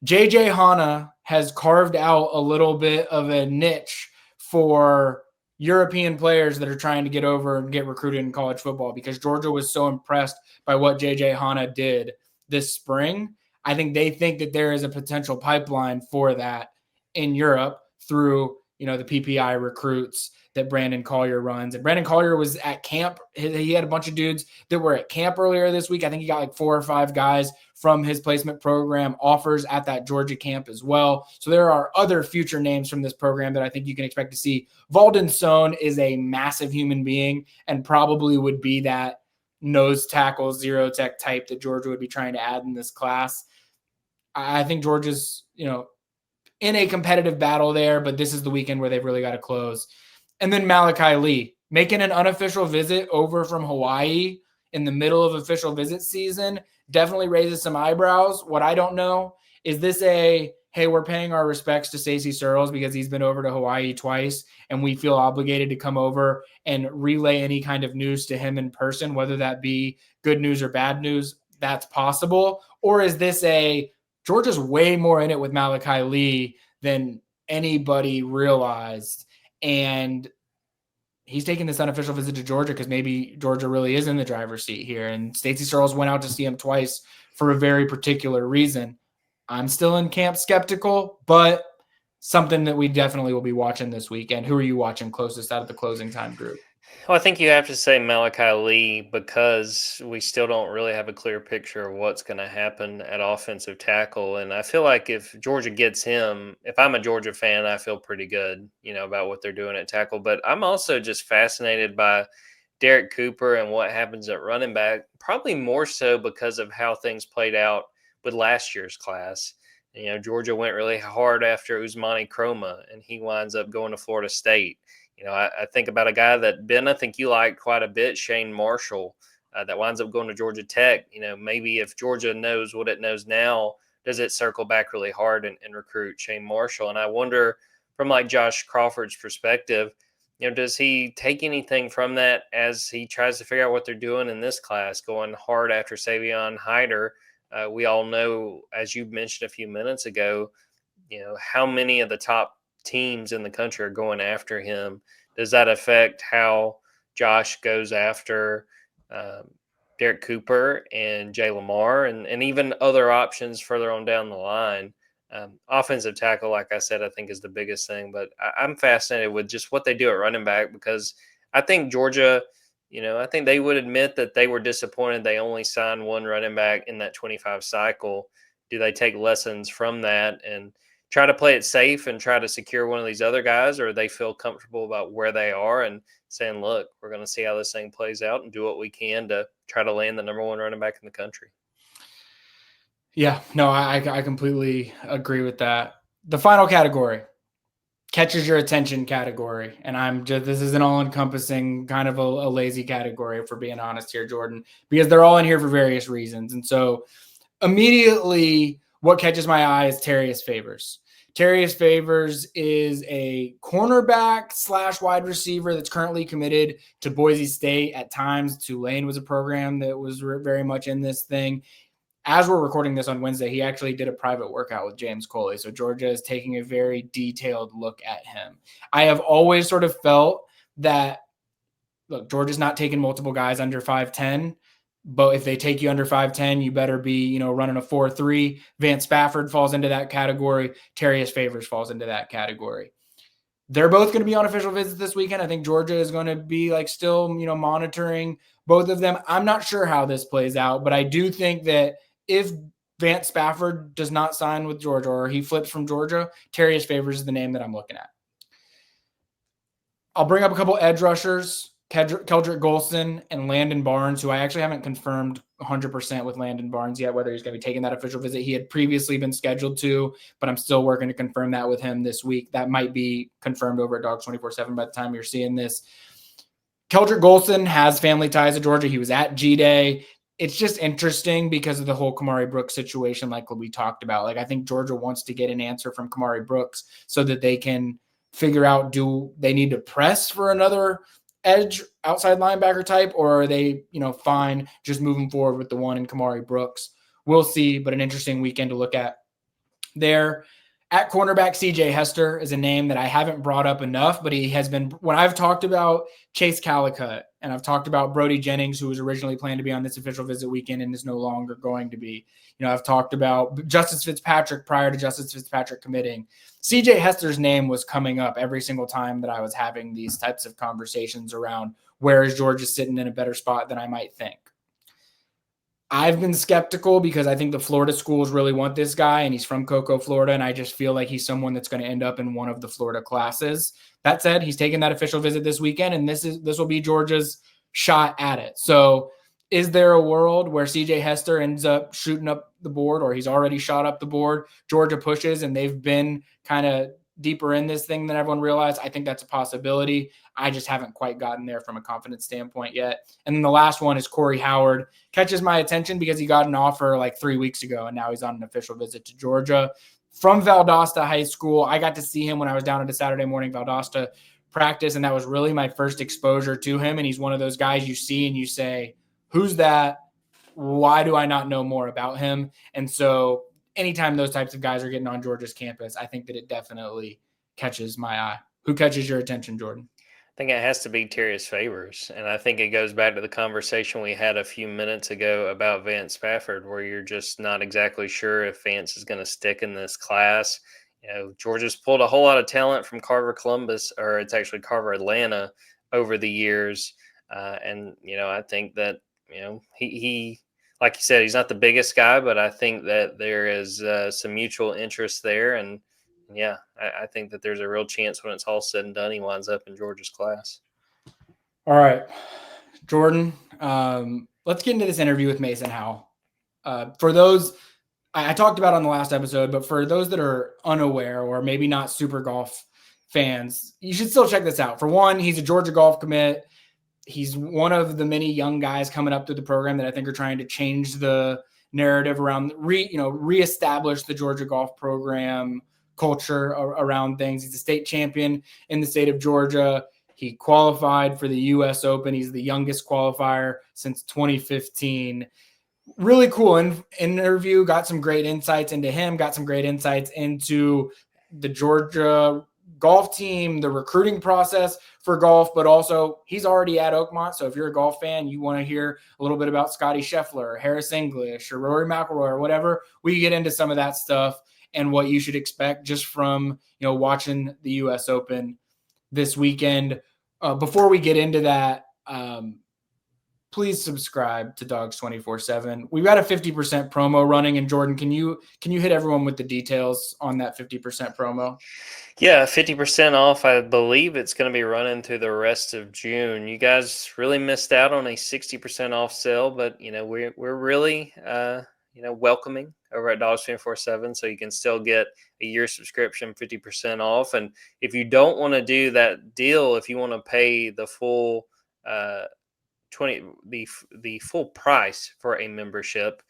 JJ Hanna has carved out a little bit of a niche for European players that are trying to get over and get recruited in college football, because Georgia was so impressed by what JJ Hanna did this spring. I think they think that there is a potential pipeline for that in Europe through, the PPI recruits that Brandon Collier runs. And Brandon Collier was at camp. He had a bunch of dudes that were at camp earlier this week. I think he got like 4 or 5 guys from his placement program offers at that Georgia camp as well. So there are other future names from this program that I think you can expect to see. Valden Sohn is a massive human being and probably would be that nose tackle, zero tech type that Georgia would be trying to add in this class. I think Georgia's, in a competitive battle there, but this is the weekend where they've really got to close. And then Malachi Lee making an unofficial visit over from Hawaii in the middle of official visit season definitely raises some eyebrows. What I don't know is this hey, we're paying our respects to Stacey Searles because he's been over to Hawaii twice and we feel obligated to come over and relay any kind of news to him in person, whether that be good news or bad news, that's possible. Or is this Georgia's way more in it with Malachi Lee than anybody realized, and he's taking this unofficial visit to Georgia because maybe Georgia really is in the driver's seat here, and Stacey Searles went out to see him twice for a very particular reason. I'm still in camp skeptical, but something that we definitely will be watching this weekend. Who are you watching closest out of the closing time group? Well, I think you have to say Malachi Lee because we still don't really have a clear picture of what's going to happen at offensive tackle. And I feel like if Georgia gets him, if I'm a Georgia fan, I feel pretty good, about what they're doing at tackle. But I'm also just fascinated by Derek Cooper and what happens at running back, probably more so because of how things played out with last year's class. Georgia went really hard after Usmani Kroma, and he winds up going to Florida State. I think about a guy that, Ben, I think you like quite a bit, Shane Marshall, that winds up going to Georgia Tech. Maybe if Georgia knows what it knows now, does it circle back really hard and recruit Shane Marshall? And I wonder, from like Josh Crawford's perspective, does he take anything from that as he tries to figure out what they're doing in this class, going hard after Savion Hyder? We all know, as you mentioned a few minutes ago, how many of the top teams in the country are going after him. Does that affect how Josh goes after Derek Cooper and Jay Lamar and even other options further on down the line? Offensive tackle, like I said, I think is the biggest thing, but I'm fascinated with just what they do at running back, because I think Georgia, I think they would admit that they were disappointed they only signed one running back in that 25 cycle. Do they take lessons from that and try to play it safe and try to secure one of these other guys, or they feel comfortable about where they are and saying, look, we're going to see how this thing plays out and do what we can to try to land the number one running back in the country? Yeah, no, I completely agree with that. The final category, catches your attention category. And this is an all-encompassing kind of a lazy category, if we're being honest here, Jordan, because they're all in here for various reasons. And so immediately what catches my eye is Terrius Favors. Terrius Favors is a cornerback / wide receiver that's currently committed to Boise State. At times, Tulane was a program that was very much in this thing. As we're recording this on Wednesday, he actually did a private workout with James Coley. So Georgia is taking a very detailed look at him. I have always sort of felt that, look, Georgia's not taking multiple guys under 5'10", but if they take you under 5'10", you better be, running a 4.3. Vance Spafford falls into that category. Terrius Favors falls into that category. They're both going to be on official visits this weekend. I think Georgia is going to be still, monitoring both of them. I'm not sure how this plays out, but I do think that if Vance Spafford does not sign with Georgia or he flips from Georgia, Terrius Favors is the name that I'm looking at. I'll bring up a couple edge rushers, Keldrick Golson and Landon Barnes, who I actually haven't confirmed 100% with Landon Barnes yet, whether he's going to be taking that official visit. He had previously been scheduled to, but I'm still working to confirm that with him this week. That might be confirmed over at Dogs 24/7 by the time you're seeing this. Keldrick Golson has family ties to Georgia. He was at G-Day. It's just interesting because of the whole Kamari Brooks situation, like what we talked about. I think Georgia wants to get an answer from Kamari Brooks so that they can figure out, do they need to press for another edge outside linebacker type, or are they, fine just moving forward with the one in Kamari Brooks? We'll see, but an interesting weekend to look at there. At cornerback, CJ Hester is a name that I haven't brought up enough, but he has been, when I've talked about Chase Calicut and I've talked about Brody Jennings, who was originally planned to be on this official visit weekend and is no longer going to be. I've talked about Justice Fitzpatrick prior to Justice Fitzpatrick committing. CJ Hester's name was coming up every single time that I was having these types of conversations around where is Georgia sitting in a better spot than I might think. I've been skeptical because I think the Florida schools really want this guy, and he's from Cocoa, Florida, and I just feel like he's someone that's going to end up in one of the Florida classes. That said, he's taking that official visit this weekend, and this will be Georgia's shot at it. So is there a world where CJ Hester ends up shooting up the board, or he's already shot up the board, Georgia pushes, and they've been kind of deeper in this thing than everyone realized? I think that's a possibility. I just haven't quite gotten there from a confidence standpoint yet. And then the last one is Corey Howard. Catches my attention because he got an offer like 3 weeks ago, and now he's on an official visit to Georgia. From Valdosta High School, I got to see him when I was down at a Saturday morning Valdosta practice, and that was really my first exposure to him. And he's one of those guys you see and you say, who's that? Why do I not know more about him? And so anytime those types of guys are getting on Georgia's campus, I think that it definitely catches my eye. Who catches your attention, Jordan? I think it has to be Terrius Favors. And I think it goes back to the conversation we had a few minutes ago about Vance Spafford, where you're just not exactly sure if Vance is going to stick in this class. Georgia's pulled a whole lot of talent from Carver Columbus, or it's actually Carver Atlanta, over the years. And I think that, he like you said, he's not the biggest guy, but I think that there is some mutual interest there. And yeah, I think that there's a real chance when it's all said and done, he winds up in Georgia's class. All right, Jordan, let's get into this interview with Mason Howell. For those I talked about on the last episode, but for those that are unaware or maybe not super golf fans, you should still check this out. For one, he's a Georgia golf commit. He's one of the many young guys coming up through the program that I think are trying to change the narrative around, reestablish the Georgia golf program culture around things. He's a state champion in the state of Georgia. He qualified for the U.S. Open. He's the youngest qualifier since 2015. Really cool interview. Got some great insights into him. Got some great insights into the Georgia golf team, the recruiting process for golf, but also he's already at Oakmont. So if you're a golf fan, you want to hear a little bit about Scotty Scheffler, or Harris English, or Rory McIlroy, or whatever. We get into some of that stuff and what you should expect just from, watching the U.S. Open this weekend. Before we get into that, please subscribe to Dogs 24/7. We've got a 50% promo running, and Jordan, can you hit everyone with the details on that 50% promo? Yeah, 50% off. I believe it's going to be running through the rest of June. You guys really missed out on a 60% off sale, but we're really welcoming over at Dogs 24/7, so you can still get a year subscription 50% off. And if you don't want to do that deal, if you want to pay the full the full price for a membership,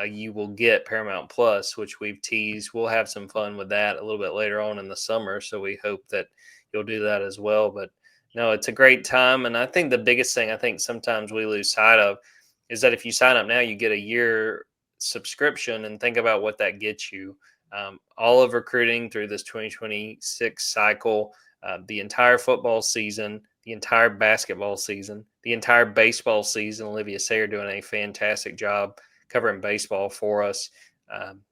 you will get Paramount Plus, which we've teased. We'll have some fun with that a little bit later on in the summer, so we hope that you'll do that as well. But no, it's a great time, and I think the biggest thing I think sometimes we lose sight of is that if you sign up now, you get a year subscription, and think about what that gets you. All of recruiting through this 2026 cycle, the entire football season, the entire basketball season, the entire baseball season. Olivia Sayer doing a fantastic job covering baseball for us.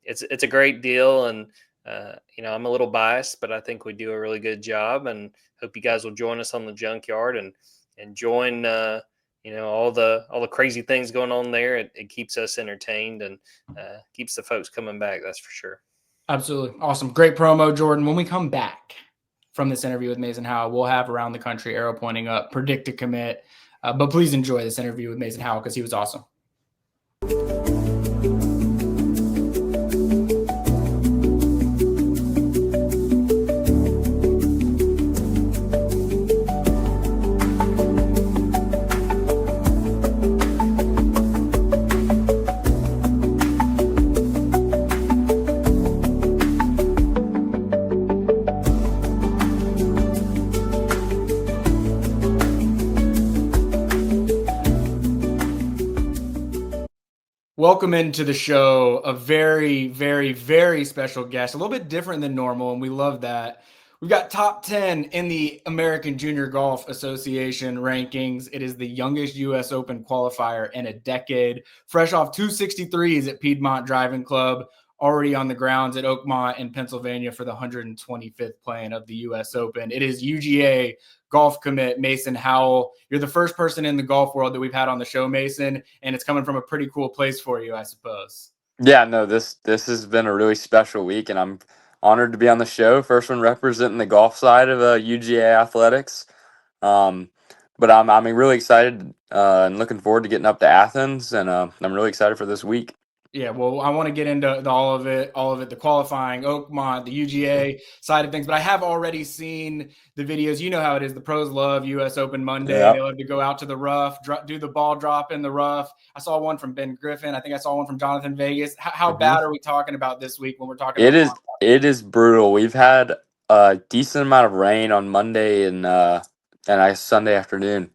It's a great deal, and I'm a little biased, but I think we do a really good job, and hope you guys will join us on the Junkyard and join all the crazy things going on there. It keeps us entertained and keeps the folks coming back. That's for sure. Absolutely. Awesome. Great promo, Jordan. When we come back from this interview with Mason Howell, we'll have around the country arrow pointing up, predict a commit. But please enjoy this interview with Mason Howell because he was awesome. Welcome into the show a very, very, very special guest, a little bit different than normal, and we love that. We've got top 10 in the American Junior Golf Association rankings. It is the youngest U.S. Open qualifier in a decade. Fresh off 263s at Piedmont Driving Club, already on the grounds at Oakmont in Pennsylvania for the 125th playing of the U.S. Open. It is UGA golf commit Mason Howell. You're the first person in the golf world that we've had on the show, Mason, and it's coming from a pretty cool place for you, I suppose. Yeah, no, this has been a really special week, and I'm honored to be on the show. First one representing the golf side of UGA athletics. Um, but I'm really excited and looking forward to getting up to Athens, and I'm really excited for this week. Yeah, well, I want to get into all of it, the qualifying, Oakmont, the UGA side of things, but I have already seen the videos. You know how it is. The pros love US Open Monday. Yep. They love to go out to the rough, do the ball drop in the rough. I saw one from Ben Griffin. I think I saw one from Jonathan Vegas. How bad are we talking about this week when we're talking about It is brutal. We've had a decent amount of rain on Monday and Sunday afternoon.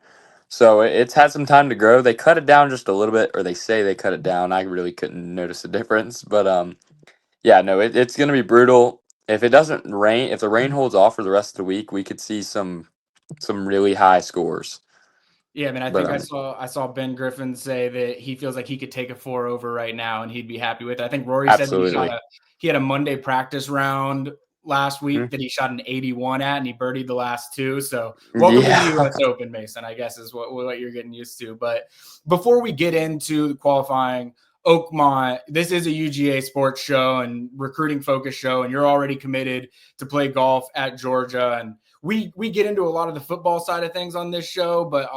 So it's had some time to grow. They cut it down just a little bit, or they say they cut it down. I really couldn't notice the difference. But yeah, no, it's going to be brutal. If it doesn't rain, if the rain holds off for the rest of the week, we could see some really high scores. Yeah, I mean, I think I saw Ben Griffin say that he feels like he could take a 4 over right now and he'd be happy with it. I think Rory said that he had a Monday practice round last week that he shot an 81 at and he birdied the last two. So welcome to the US Open, Mason, I guess is what you're getting used to. But before we get into the qualifying, Oakmont, this is a UGA sports show and recruiting focus show, and you're already committed to play golf at Georgia. And we get into a lot of the football side of things on this show, but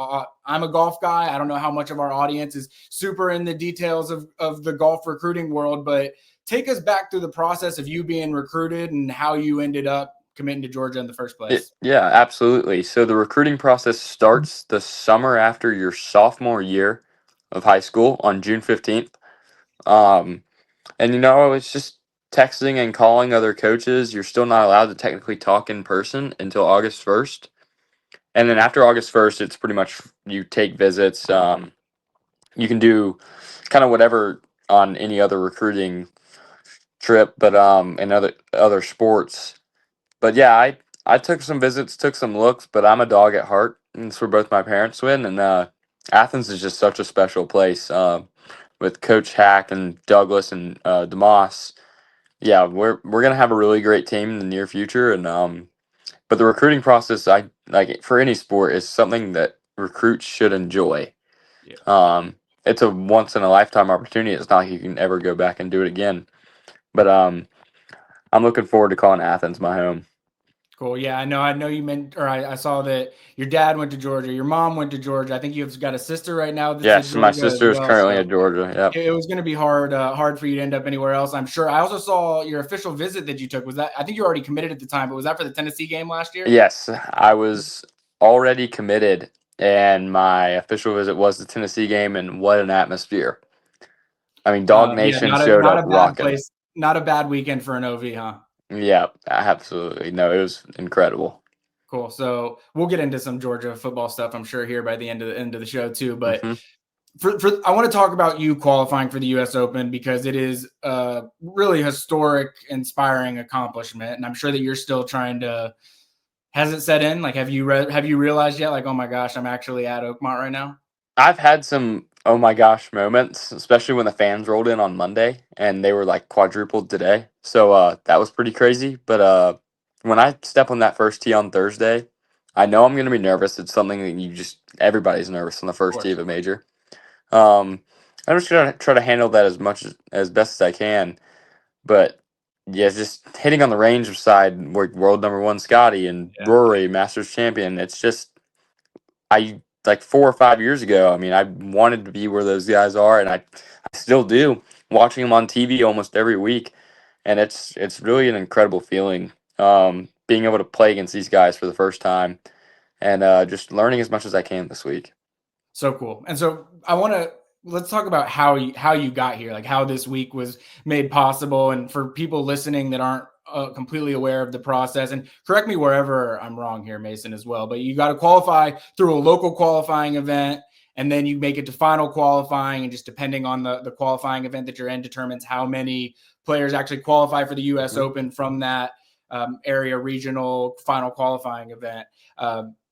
I'm a golf guy. I don't know how much of our audience is super in the details of the golf recruiting world, but take us back through the process of you being recruited and how you ended up committing to Georgia in the first place. Yeah, absolutely. So the recruiting process starts the summer after your sophomore year of high school on June 15th. And it's just texting and calling other coaches. You're still not allowed to technically talk in person until August 1st. And then after August 1st, it's pretty much you take visits. You can do kind of whatever on any other recruiting trip, but in other sports. But yeah, I took some visits, took some looks, but I'm a dog at heart. And it's where both my parents went. And Athens is just such a special place with Coach Hack and Douglas and DeMoss. Yeah, we're gonna have a really great team in the near future. And but the recruiting process, I like for any sport, is something that recruits should enjoy. Yeah. It's a once in a lifetime opportunity. It's not like you can ever go back and do it again. But I'm looking forward to calling Athens my home. Cool. Yeah, I know you meant, or I saw that your dad went to Georgia, your mom went to Georgia. I think you've got a sister right now. Yes, my sister is currently at Georgia. Yep. It was going to be hard for you to end up anywhere else, I'm sure. I also saw your official visit that you took. Was that, I think you were already committed at the time, but was that for the Tennessee game last year? Yes, I was already committed, and my official visit was the Tennessee game, and what an atmosphere. I mean, Dog Nation showed up rocking. Not a bad weekend for an OV, huh? Yeah, absolutely. No, it was incredible. Cool. So we'll get into some Georgia football stuff, I'm sure, here by the end of the show too. But I want to talk about you qualifying for the U.S. Open because it is a really historic, inspiring accomplishment, and I'm sure that you're still trying to. Has it set in? Like, have you realized yet? Like, oh my gosh, I'm actually at Oakmont right now. I've had some oh my gosh moments, especially when the fans rolled in on Monday and they were like quadrupled today. So that was pretty crazy. But when I step on that first tee on Thursday, I know I'm going to be nervous. It's something that everybody's nervous on the first tee of a major. I'm just going to try to handle that as best as I can. But yeah, just hitting on the range side, world number one Scotty and Rory, Masters champion. It's just, like 4 or 5 years ago, I mean, I wanted to be where those guys are, and I still do. Watching them on TV almost every week, and it's really an incredible feeling. Being able to play against these guys for the first time, and just learning as much as I can this week. So cool. And so let's talk about how you got here, like how this week was made possible, and for people listening that aren't completely aware of the process, and correct me wherever I'm wrong here, Mason, as well, but you got to qualify through a local qualifying event, and then you make it to final qualifying, and just depending on the qualifying event that you're in determines how many players actually qualify for the U.S. Open from that area regional final qualifying event.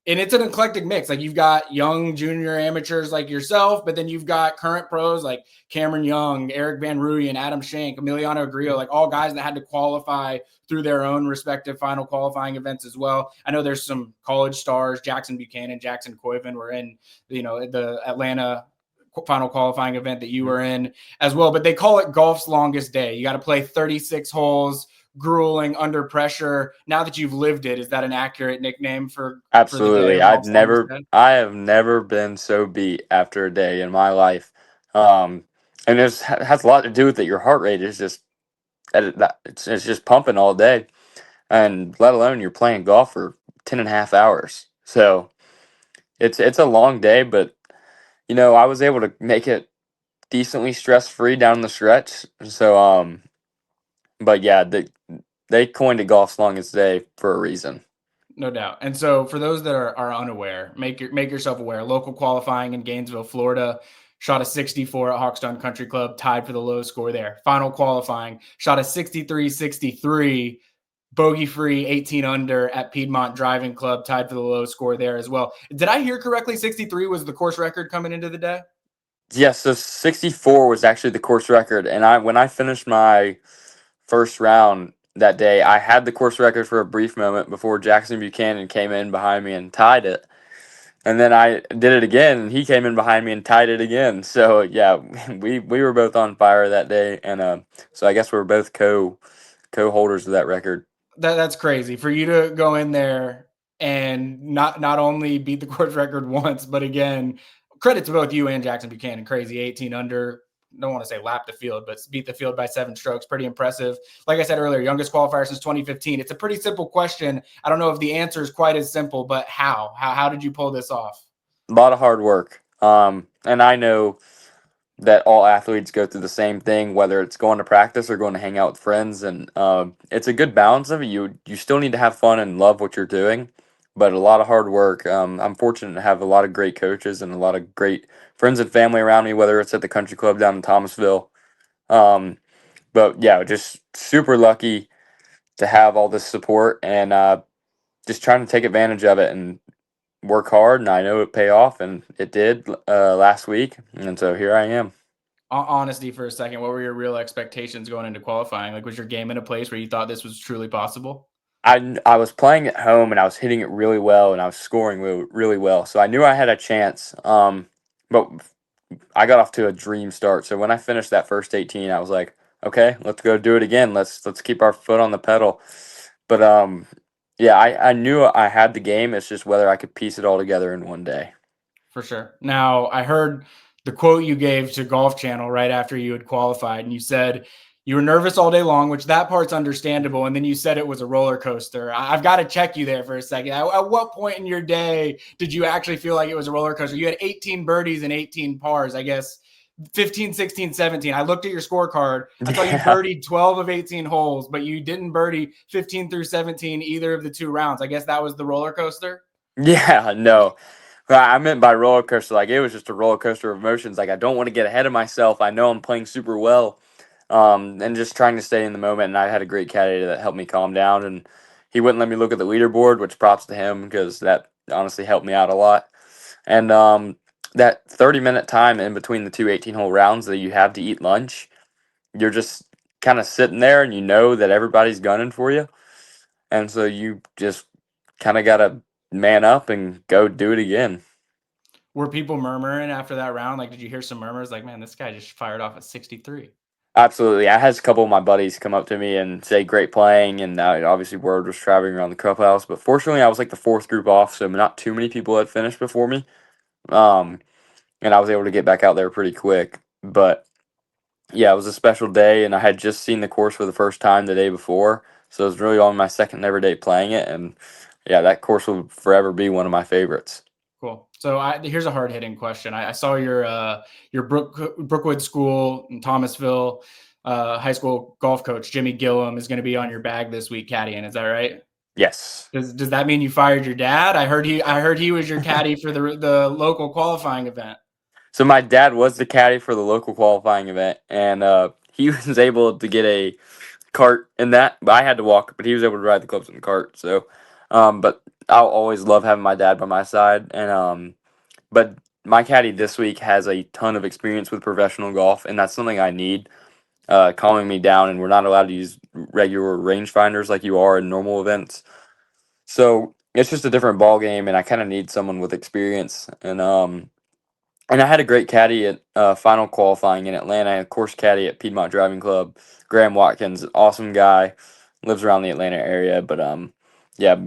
And it's an eclectic mix. Like, you've got young junior amateurs like yourself, but then you've got current pros like Cameron Young, Eric Van Rooyen, Adam Schenk, Emiliano Grillo, like all guys that had to qualify through their own respective final qualifying events as well. I know there's some college stars, Jackson Buchanan, Jackson Coyvin were in, the Atlanta final qualifying event that you were in as well, but they call it golf's longest day. You got to play 36 holes, grueling, under pressure. Now that you've lived it, is that an accurate nickname for Absolutely. the day? I have never been so beat after a day in my life. And it has a lot to do with it. Your heart rate is just it's just pumping all day, and let alone you're playing golf for 10 and a half hours. So it's a long day, but I was able to make it decently stress free down the stretch. So but yeah, they coined it golf's longest day for a reason. No doubt. And so for those that are unaware, make yourself aware. Local qualifying in Gainesville, Florida, shot a 64 at Hawkstone Country Club, tied for the low score there. Final qualifying, shot a 63-63, bogey-free, 18 under at Piedmont Driving Club, tied for the low score there as well. Did I hear correctly? 63 was the course record coming into the day? Yes, so 64 was actually the course record. And when I finished my first round that day, I had the course record for a brief moment before Jackson Buchanan came in behind me and tied it. And then I did it again, and he came in behind me and tied it again. So yeah, we were both on fire that day, and so I guess we're both co-holders of that record. That's crazy for you to go in there and not only beat the course record once, but again, credit to both you and Jackson Buchanan. Crazy 18 under. Don't want to say lap the field, but beat the field by 7 strokes. Pretty impressive. Like I said earlier, youngest qualifier since 2015. It's a pretty simple question. I don't know if the answer is quite as simple, but how did you pull this off? A lot of hard work. And I know that all athletes go through the same thing, whether it's going to practice or going to hang out with friends. And it's a good balance of it. You still need to have fun and love what you're doing, but a lot of hard work. I'm fortunate to have a lot of great coaches and a lot of great friends and family around me, whether it's at the country club down in Thomasville. But yeah, just super lucky to have all this support, and just trying to take advantage of it and work hard. And I know it pay off, and it did last week. And so here I am. Honesty for a second. What were your real expectations going into qualifying? Like, was your game in a place where you thought this was truly possible? I was playing at home, and I was hitting it really well, and I was scoring really well. So I knew I had a chance. But I got off to a dream start. So when I finished that first 18, I was like, okay, let's go do it again. Let's keep our foot on the pedal. But yeah, I knew I had the game. It's just whether I could piece it all together in one day. For sure. Now, I heard the quote you gave to Golf Channel right after you had qualified, and you said you were nervous all day long, which that part's understandable. And then you said it was a roller coaster. I've got to check you there for a second. At what point in your day did you actually feel like it was a roller coaster? You had 18 birdies and 18 pars, I guess 15, 16, 17. I looked at your scorecard. I saw you birdied 12 of 18 holes, but you didn't birdie 15 through 17 either of the 2 rounds. I guess that was the roller coaster? Yeah, no. I meant by roller coaster, like it was just a roller coaster of emotions. Like I don't want to get ahead of myself. I know I'm playing super well, and just trying to stay in the moment. And I had a great caddy that helped me calm down, and he wouldn't let me look at the leaderboard, which props to him because that honestly helped me out a lot. And that 30-minute time in between the 2 18-hole rounds that you have to eat lunch, you're just kind of sitting there, and you know that everybody's gunning for you, and so you just kind of got to man up and go do it again. Were people murmuring after that round? Like, did you hear some murmurs like, man, this guy just fired off at 63? Absolutely. I had a couple of my buddies come up to me and say great playing, and obviously word was traveling around the clubhouse. But fortunately, I was like the 4th group off, so not too many people had finished before me, and I was able to get back out there pretty quick. But yeah, it was a special day, and I had just seen the course for the first time the day before, so it was really on my second ever day playing it, and yeah, that course will forever be one of my favorites. Cool. So here's a hard-hitting question. I saw your Brookwood School in Thomasville high school golf coach, Jimmy Gillum, is going to be on your bag this week caddying. Is that right? Yes. Does that mean you fired your dad? I heard he was your caddy for the local qualifying event. So my dad was the caddy for the local qualifying event, and he was able to get a cart in that. But I had to walk, but he was able to ride the clubs in the cart. So, but I'll always love having my dad by my side. And but my caddy this week has a ton of experience with professional golf, and that's something I need. Calming me down, and we're not allowed to use regular rangefinders like you are in normal events. So it's just a different ball game, and I kind of need someone with experience. And I had a great caddy at final qualifying in Atlanta, and of course caddy at Piedmont Driving Club. Graham Watkins, awesome guy, lives around the Atlanta area. But yeah,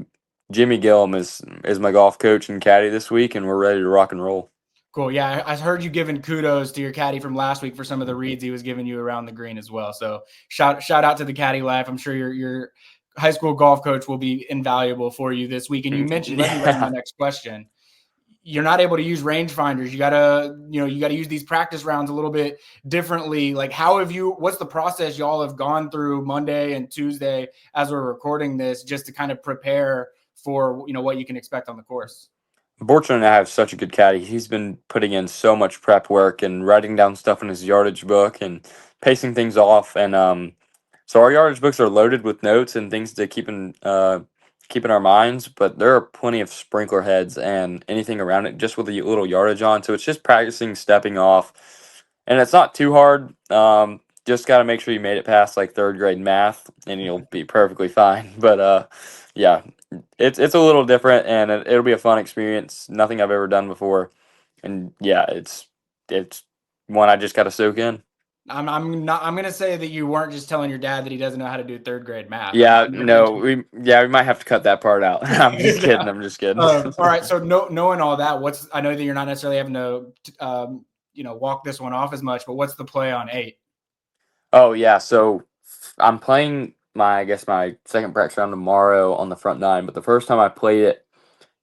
Jimmy Gillum is my golf coach and caddy this week, and we're ready to rock and roll. Cool. Yeah, I heard you giving kudos to your caddy from last week for some of the reads he was giving you around the green as well. So shout out to the caddy life. I'm sure your high school golf coach will be invaluable for you this week. And you mentioned, let me read my next question. You're not able to use rangefinders. You gotta use these practice rounds a little bit differently. Like, what's the process y'all have gone through Monday and Tuesday as we're recording this, just to kind of prepare for what you can expect on the course? Fortunately, I have such a good caddy. He's been putting in so much prep work and writing down stuff in his yardage book and pacing things off. And so our yardage books are loaded with notes and things to keep in our minds. But there are plenty of sprinkler heads and anything around it just with a little yardage on. So it's just practicing stepping off, and it's not too hard. Just got to make sure you made it past like third grade math, and you'll be perfectly fine. But yeah. It's a little different, and it'll be a fun experience. Nothing I've ever done before, and yeah, it's one I just got to soak in. I'm gonna say that you weren't just telling your dad that he doesn't know how to do third grade math. Yeah, no, we might have to cut that part out. I'm just kidding. I'm just kidding. All right, so knowing all that, I know that you're not necessarily having to walk this one off as much, but what's the play on 8? Oh yeah, so I'm playing my second practice round tomorrow on the front 9, but the first time I played it,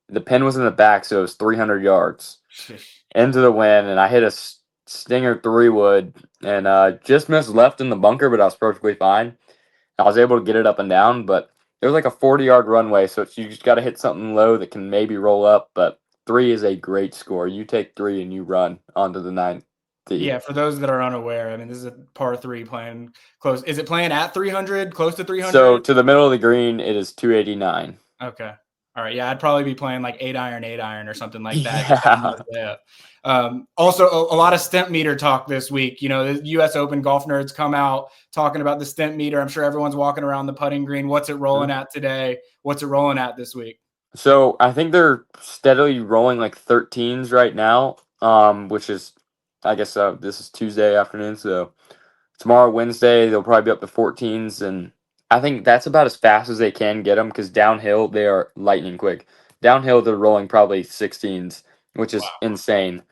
the pin was in the back, so it was 300 yards into the wind, and I hit a stinger 3-wood and just missed left in the bunker, but I was perfectly fine. I was able to get it up and down, but it was like a 40-yard runway, so you just got to hit something low that can maybe roll up, but 3 is a great score. You take 3 and you run onto the 9th tee. Yeah, for those that are unaware, I mean, this is a par 3 playing close. Is it playing at 300, close to 300? So to the middle of the green, it is 289. Okay. All right. Yeah, I'd probably be playing like 8 iron or something like that. Yeah. Also, a lot of stent meter talk this week. The U.S. Open golf nerds come out talking about the stent meter. I'm sure everyone's walking around the putting green. What's it rolling at today? What's it rolling at this week? So I think they're steadily rolling like 13s right now, which is, I guess this is Tuesday afternoon. So tomorrow, Wednesday, they'll probably be up to 14s, and I think that's about as fast as they can get them because downhill, they are lightning quick. Downhill, they're rolling probably 16s, which is insane.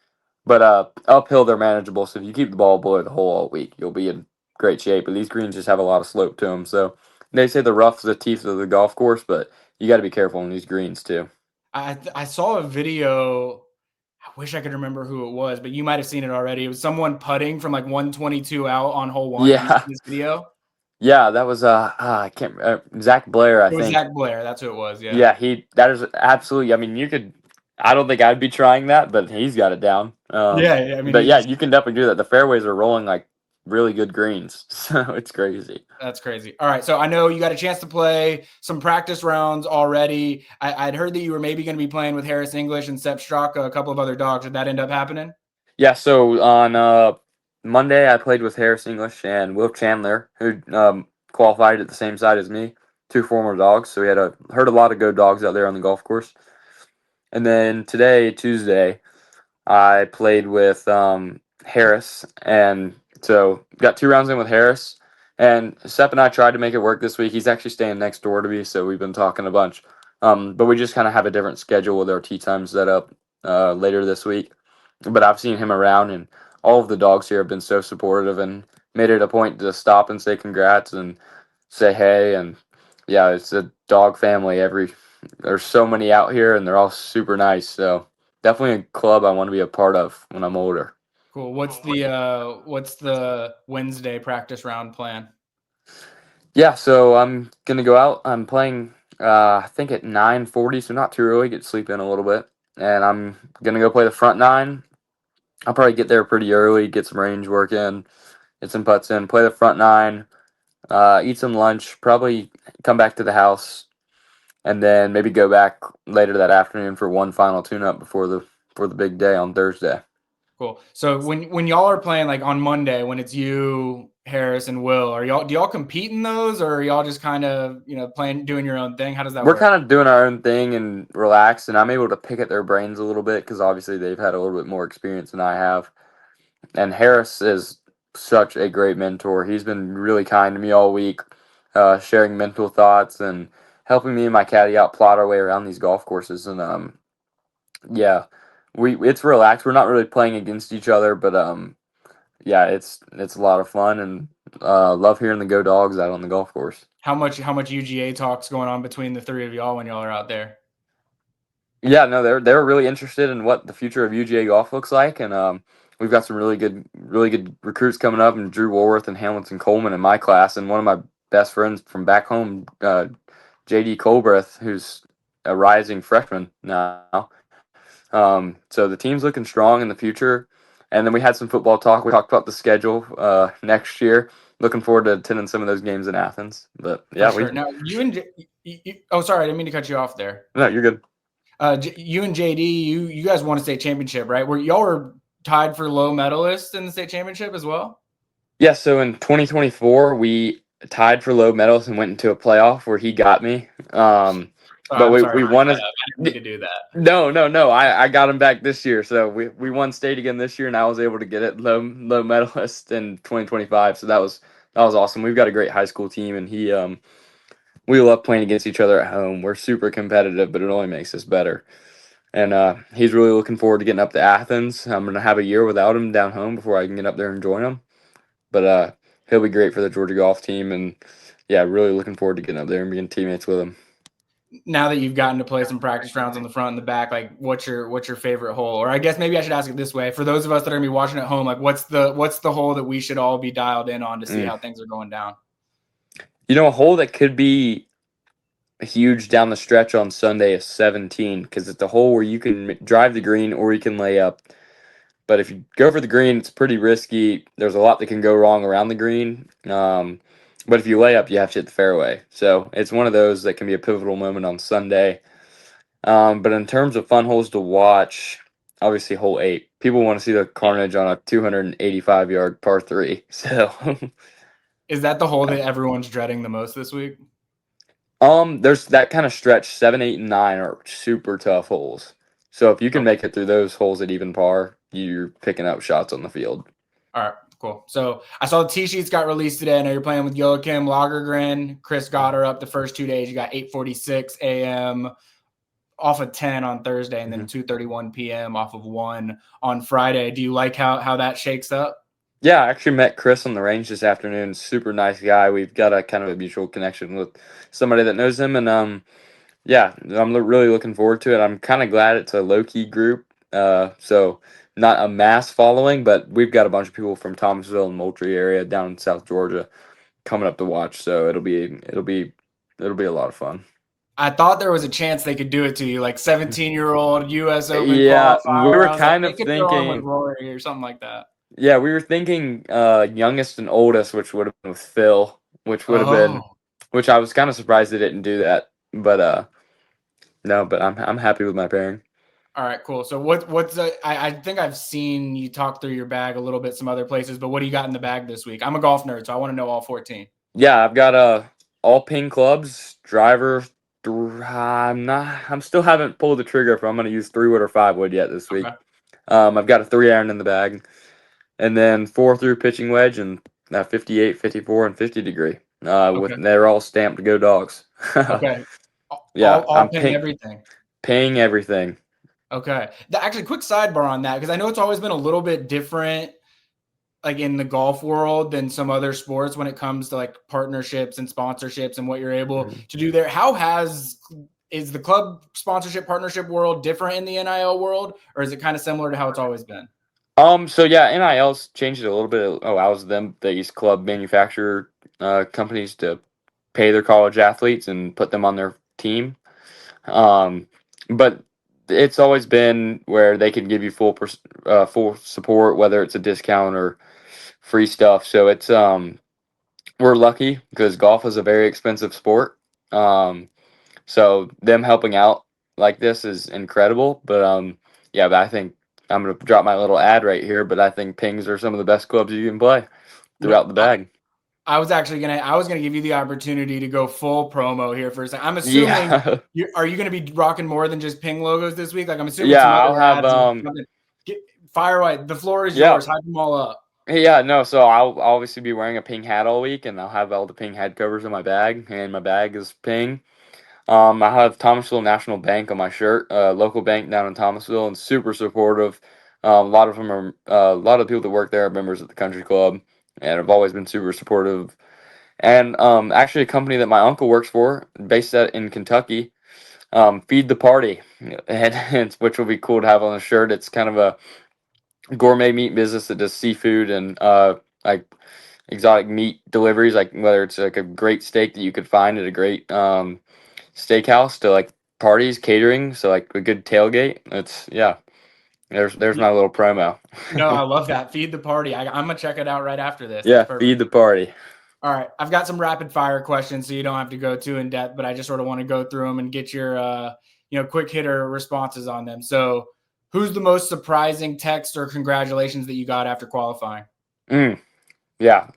But uphill, they're manageable. So if you keep the ball below the hole all week, you'll be in great shape. But these greens just have a lot of slope to them. So they say the rough's the teeth of the golf course, but you got to be careful on these greens too. I saw a video. I wish I could remember who it was, but you might have seen it already. It was someone putting from like 122 out on hole 1. Yeah. This video. Yeah, that was I can't Zach Blair. I think Zach Blair. That's who it was. Yeah. Yeah, that is absolutely. I mean, you could. I don't think I'd be trying that, but he's got it down. Yeah, I mean, but yeah, you can definitely do that. The fairways are rolling like really good greens, so it's crazy. That's crazy. All right, so I know you got a chance to play some practice rounds already. I'd heard that you were maybe going to be playing with Harris English and Sepp Straka, a couple of other dogs. Did that end up happening? Yeah. So on Monday, I played with Harris English and Will Chandler, who qualified at the same side as me. 2 former dogs, so we heard a lot of good dogs out there on the golf course. And then today, Tuesday, I played with Harris, and so got 2 rounds in with Harris. And Sepp and I tried to make it work this week. He's actually staying next door to me, so we've been talking a bunch. But we just kind of have a different schedule with our tee time set up later this week. But I've seen him around, and all of the dogs here have been so supportive and made it a point to stop and say congrats and say hey. And yeah, it's a dog family. There's so many out here, and they're all super nice. So definitely a club I want to be a part of when I'm older. Cool. What's the Wednesday practice round plan? Yeah, so I'm gonna go out. I'm playing I think at 9:40, so not too early. Get to sleep in a little bit, and I'm gonna go play the front 9. I'll probably get there pretty early, get some range work in, get some putts in, play the front nine, eat some lunch, probably come back to the house, and then maybe go back later that afternoon for one final tune-up before the big day on Thursday. Cool. So when y'all are playing like on Monday, when it's you, Harris, and Will, do y'all compete in those, or are y'all just kind of playing, doing your own thing? How does that We're work? kind of doing our own thing and relax, and I'm able to pick at their brains a little bit because obviously they've had a little bit more experience than I have. And Harris is such a great mentor. He's been really kind to me all week, sharing mental thoughts and helping me and my caddy out plot our way around these golf courses. And yeah, it's relaxed. We're not really playing against each other, but yeah, it's a lot of fun, and love hearing the Go Dogs out on the golf course. How much UGA talk's going on between the three of y'all when y'all are out there? Yeah, no, they're really interested in what the future of UGA golf looks like, and we've got some really good recruits coming up, and Drew Woolworth and Hamilton Coleman in my class, and one of my best friends from back home, JD Colbreth, who's a rising freshman now. So the team's looking strong in the future, and then we had some football talk. We talked about the schedule next year. Looking forward to attending some of those games in Athens. But yeah, For sure. Now oh, sorry, I didn't mean to cut you off there. No, you're good. You and JD, you guys won a state championship, right? Where y'all were tied for low medalists in the state championship as well? Yeah, so in 2024, we tied for low medals and went into a playoff where he got me. But we won. I didn't mean to do that. No. I got him back this year, so we won state again this year, and I was able to get it low medalist in 2025. So that was awesome. We've got a great high school team, and we love playing against each other at home. We're super competitive, but it only makes us better. And he's really looking forward to getting up to Athens. I'm gonna have a year without him down home before I can get up there and join him. But he'll be great for the Georgia golf team, and yeah, really looking forward to getting up there and being teammates with him. Now that you've gotten to play some practice rounds on the front and the back, like what's your favorite hole? Or I guess maybe I should ask it this way: for those of us that are gonna be watching at home, like what's the hole that we should all be dialed in on to see how things are going down? A hole that could be huge down the stretch on Sunday is 17, because it's a hole where you can drive the green or you can lay up. But if you go for the green, it's pretty risky. There's a lot that can go wrong around the green. But if you lay up, you have to hit the fairway. So it's one of those that can be a pivotal moment on Sunday. But in terms of fun holes to watch, obviously hole 8. People want to see the carnage on a 285-yard par 3. So is that the hole that everyone's dreading the most this week? There's that kind of stretch. 7, 8, and 9 are super tough holes. So if you can make it through those holes at even par, you're picking up shots on the field. All right, cool. So I saw the tee sheets got released today. I know you're playing with Joachim Lagergren. Chris got her up the first 2 days. You got 8:46 a.m. off of 10 on Thursday, and then 2:31 p.m. off of 1 on Friday. Do you like how that shakes up? Yeah, I actually met Chris on the range this afternoon. Super nice guy. We've got a kind of a mutual connection with somebody that knows him, and yeah, I'm really looking forward to it. I'm kind of glad it's a low-key group, so not a mass following, but we've got a bunch of people from Thomasville and Moultrie area down in South Georgia coming up to watch, so it'll be a lot of fun. I thought there was a chance they could do it to you, like 17-year-old U.S. Open qualifier. We were kind of thinking with Rory or something like that. Yeah, we were thinking youngest and oldest, which would have been with Phil, which would have been, which I was kind of surprised they didn't do that, but no, but I'm happy with my pairing. All right, cool. So what's I think I've seen you talk through your bag a little bit some other places, but what do you got in the bag this week? I'm a golf nerd, so I want to know all 14. Yeah, I've got all ping clubs, driver. I'm still haven't pulled the trigger if I'm going to use 3-wood or 5-wood yet this week. I've got a 3-iron in the bag, and then 4-through pitching wedge, and 58, 54, and 50 degree. They're all stamped to Go Dogs. Okay. Yeah, I'm paying everything. Paying everything. Okay. Actually, quick sidebar on that, because I know it's always been a little bit different, like in the golf world, than some other sports when it comes to like partnerships and sponsorships and what you're able to do there. Is the club sponsorship partnership world different in the NIL world, or is it kind of similar to how it's always been? So yeah, NIL's changed it a little bit. It allows them, these club manufacturer companies, to pay their college athletes and put them on their team. But it's always been where they can give you full support, whether it's a discount or free stuff. So it's we're lucky because golf is a very expensive sport. So them helping out like this is incredible. But yeah, but I think I'm gonna drop my little ad right here. But I think pings are some of the best clubs you can play throughout the bag. I was gonna give you the opportunity to go full promo here for a second. I'm assuming Yeah, are you gonna be rocking more than just ping logos this week? Like I'm assuming yeah. some I'll other have ads. Fire away. The floor is yeah. yours. Hype them all up. Yeah, no, so I'll obviously be wearing a ping hat all week, and I'll have all the ping head covers in my bag, and my bag is ping. I have Thomasville National Bank on my shirt, local bank down in Thomasville, and super supportive. A lot of them are, a lot of people that work there are members of the country club, and have always been super supportive. And actually, a company that my uncle works for, based in Kentucky, Feed the Party, and which will be cool to have on the shirt. It's kind of a gourmet meat business that does seafood and like exotic meat deliveries, like whether it's like a great steak that you could find at a great steakhouse to like parties, catering, so like a good tailgate. It's yeah. There's my little promo. No, I love that. Feed the party. I'm gonna check it out right after this. That's Yeah, perfect. feed the party. All right, I've got some rapid fire questions, so you don't have to go too in depth, but I just sort of want to go through them and get your quick hitter responses on them. So, who's the most surprising text or congratulations that you got after qualifying? Yeah.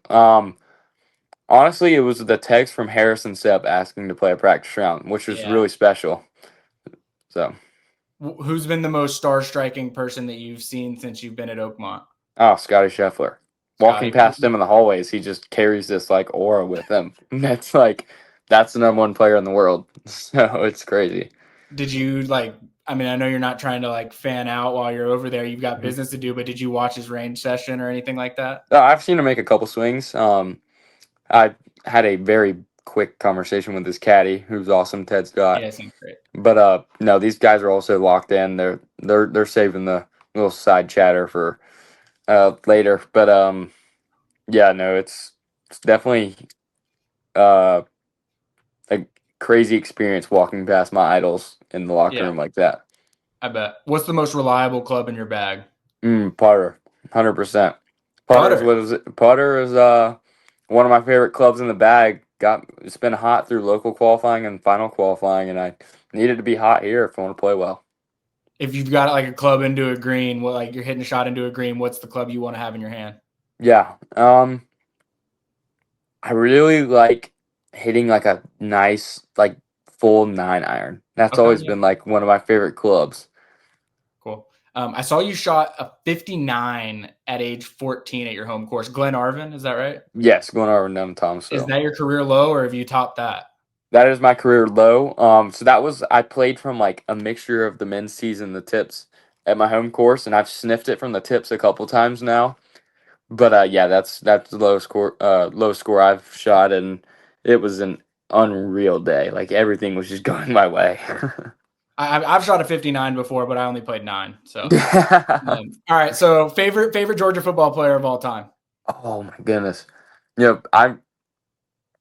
Honestly, it was the text from Harrison Sepp asking to play a practice round, which was really special. So, who's been the most star-striking person that you've seen since you've been at Oakmont? oh, Scotty Scheffler. Walking Scotty. past him in the hallways, he just carries this like aura with him. That's the number one player in the world. So it's crazy. Did you I know you're not trying to like fan out while you're over there. You've got Mhm. business to do, but did you watch his range session or anything like that? I've seen him make a couple swings. I had a very quick conversation with his caddy, who's awesome, Ted Scott. Yeah, it seems great. But no, these guys are also locked in. They're saving the little side chatter for later. But yeah, no, it's definitely a crazy experience walking past my idols in the locker room like that. I bet. What's the most reliable club in your bag? Putter, 100%. Putter is one of my favorite clubs in the bag. It's been hot through local qualifying and final qualifying, and I needed to be hot here if I want to play well. If you've got like a club into a green, you're hitting a shot into a green, what's the club you want to have in your hand? Yeah. I really like hitting like a nice, like full 9-iron. That's always been like one of my favorite clubs. Cool. I saw you shot a 59 at age 14 at your home course. Glenarvan, is that right? Yes, Glenarvan down in Thomasville. Is that your career low, or have you topped that? That is my career low. So I played from like a mixture of the men's season, the tips at my home course, and I've sniffed it from the tips a couple times now. But yeah, that's the low score I've shot, and it was an unreal day. Like everything was just going my way. I've shot a 59 before, but I only played 9. So, all right. So, favorite Georgia football player of all time? Oh my goodness, I'm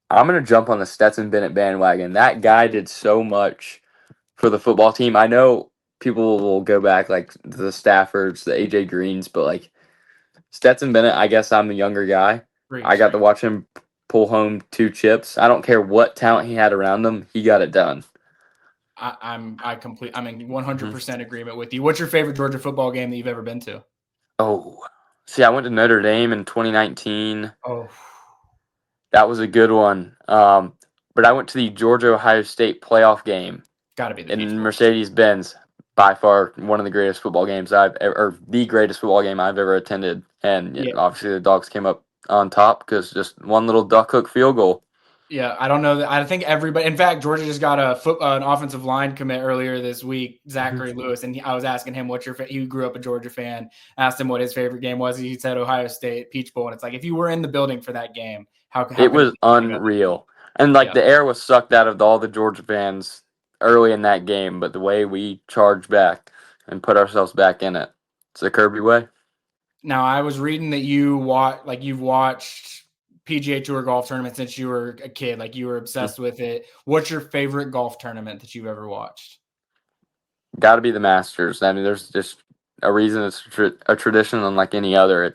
gonna jump on the Stetson Bennett bandwagon. That guy did so much for the football team. I know people will go back like the Staffords, the AJ Greens, but like Stetson Bennett, I guess I'm the younger guy. I got to watch him pull home 2 chips. I don't care what talent he had around him, he got it done. I'm in 100% agreement with you. What's your favorite Georgia football game that you've ever been to? Oh, see, I went to Notre Dame in 2019. Oh, that was a good one. But I went to the Georgia-Ohio State playoff game. Got to be the in Mercedes-Benz. By far, one of the greatest football games or the greatest football game I've ever attended. And obviously, the Dogs came up on top because just one little duck hook field goal. Yeah, I don't know that. I think everybody. In fact, Georgia just got an offensive line commit earlier this week, Zachary Lewis, and I was asking him what's your. He grew up a Georgia fan. Asked him what his favorite game was. He said Ohio State Peach Bowl, and it's like if you were in the building for that game, how it was unreal, and like the air was sucked out of all the Georgia fans early in that game, but the way we charged back and put ourselves back in it, it's the Kirby way. Now, I was reading that you've watched PGA Tour golf tournament since you were a kid, like you were obsessed with it. What's your favorite golf tournament that you've ever watched? Got to be the Masters. I mean, there's just a reason it's a tradition unlike any other.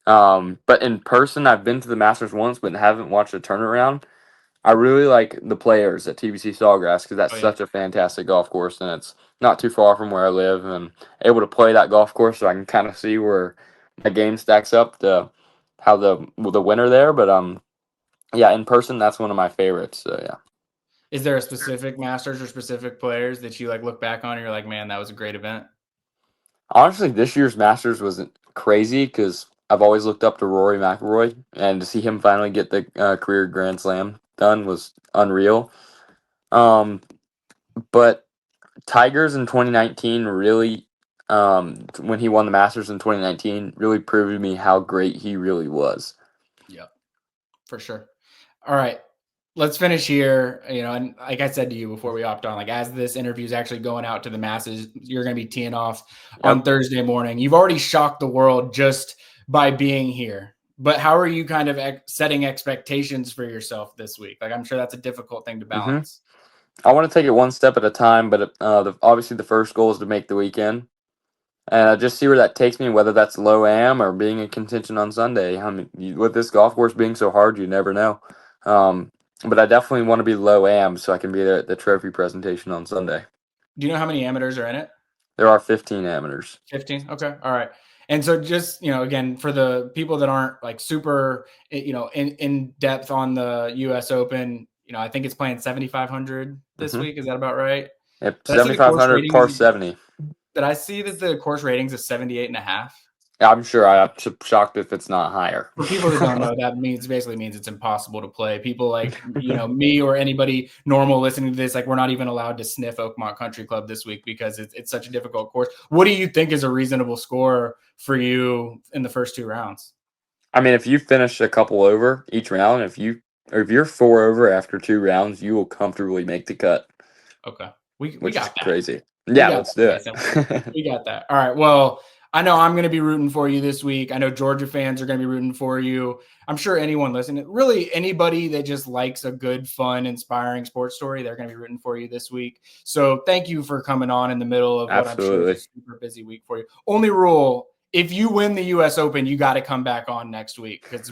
But in person, I've been to the Masters once, but haven't watched a turnaround. I really like the players at TBC Sawgrass because that's Oh yeah. such a fantastic golf course, and it's not too far from where I live, and able to play that golf course, so I can kind of see where my game stacks up to how the winner there. But yeah, in person, that's one of my favorites. So yeah. Is there a specific Masters or specific players that you like look back on and you're like, man, that was a great event? Honestly, this year's Masters wasn't crazy because I've always looked up to Rory McIlroy, and to see him finally get the career Grand Slam done was unreal. But Tigers in 2019 really, when he won the Masters in 2019, really proved to me how great he really was. Yep, for sure. All right. Let's finish here. And like I said to you before we hopped on, like as this interview is actually going out to the masses, you're going to be teeing off on Thursday morning. You've already shocked the world just by being here. But how are you kind of setting expectations for yourself this week? Like, I'm sure that's a difficult thing to balance. I want to take it one step at a time, but obviously the first goal is to make the weekend. And I just see where that takes me, whether that's low am or being in contention on Sunday. I mean, with this golf course being so hard, you never know. But I definitely want to be low am so I can be there at the trophy presentation on Sunday. Do you know how many amateurs are in it? There are 15 amateurs. 15? Okay. All right. And so just, again, for the people that aren't like super, in depth on the US Open, I think it's playing 7,500 this week. Is that about right? Yep. 7,500 par 70. Did I see that the course ratings is 78.5? I'm sure I'm shocked if it's not higher. For people that don't know, that basically means it's impossible to play. People like, me or anybody normal listening to this, like we're not even allowed to sniff Oakmont Country Club this week because it's such a difficult course. What do you think is a reasonable score for you in the first two rounds? I mean, if you finish a couple over each round, if you're 4 over after 2 rounds, you will comfortably make the cut. Okay. We which got is that. crazy. Yeah, let's do it. We got that. All right. Well, I know I'm going to be rooting for you this week. I know Georgia fans are going to be rooting for you. I'm sure anyone listening, really anybody that just likes a good, fun, inspiring sports story, they're going to be rooting for you this week. So thank you for coming on in the middle of what I'm sure is a super busy week for you. Only rule, if you win the U.S. Open, you got to come back on next week because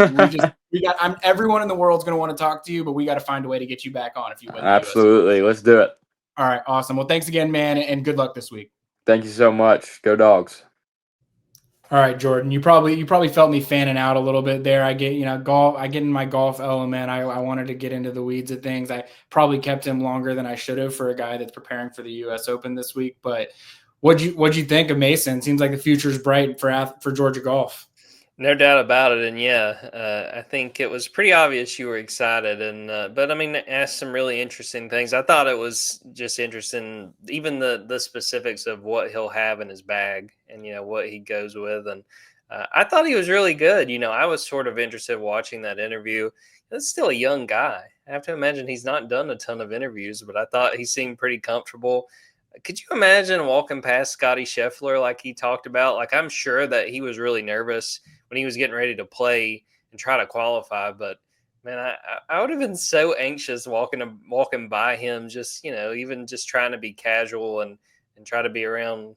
everyone in the world's going to want to talk to you, but we got to find a way to get you back on if you win. Absolutely. Let's do it. All right. Awesome. Well, thanks again, man. And good luck this week. Thank you so much. Go Dogs. All right, Jordan, you probably felt me fanning out a little bit there. I get, golf. I get in my golf element. I wanted to get into the weeds of things. I probably kept him longer than I should have for a guy that's preparing for the U.S. Open this week. But what'd you think of Mason? Seems like the future's bright for Georgia golf. No doubt about it, and yeah, I think it was pretty obvious you were excited, and but I mean, asked some really interesting things. I thought it was just interesting, even the specifics of what he'll have in his bag, and what he goes with, and I thought he was really good. I was sort of interested watching that interview. That's still a young guy. I have to imagine he's not done a ton of interviews, but I thought he seemed pretty comfortable. Could you imagine walking past Scotty Scheffler like he talked about? Like, I'm sure that he was really nervous when he was getting ready to play and try to qualify. But, man, I would have been so anxious walking by him, just, even just trying to be casual and try to be around,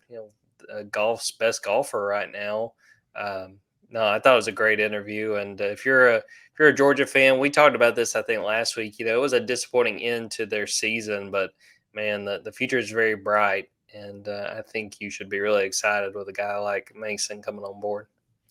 golf's best golfer right now. No, I thought it was a great interview. And if you're a Georgia fan, we talked about this, I think, last week. It was a disappointing end to their season, but man, the future is very bright, and I think you should be really excited with a guy like Mason coming on board.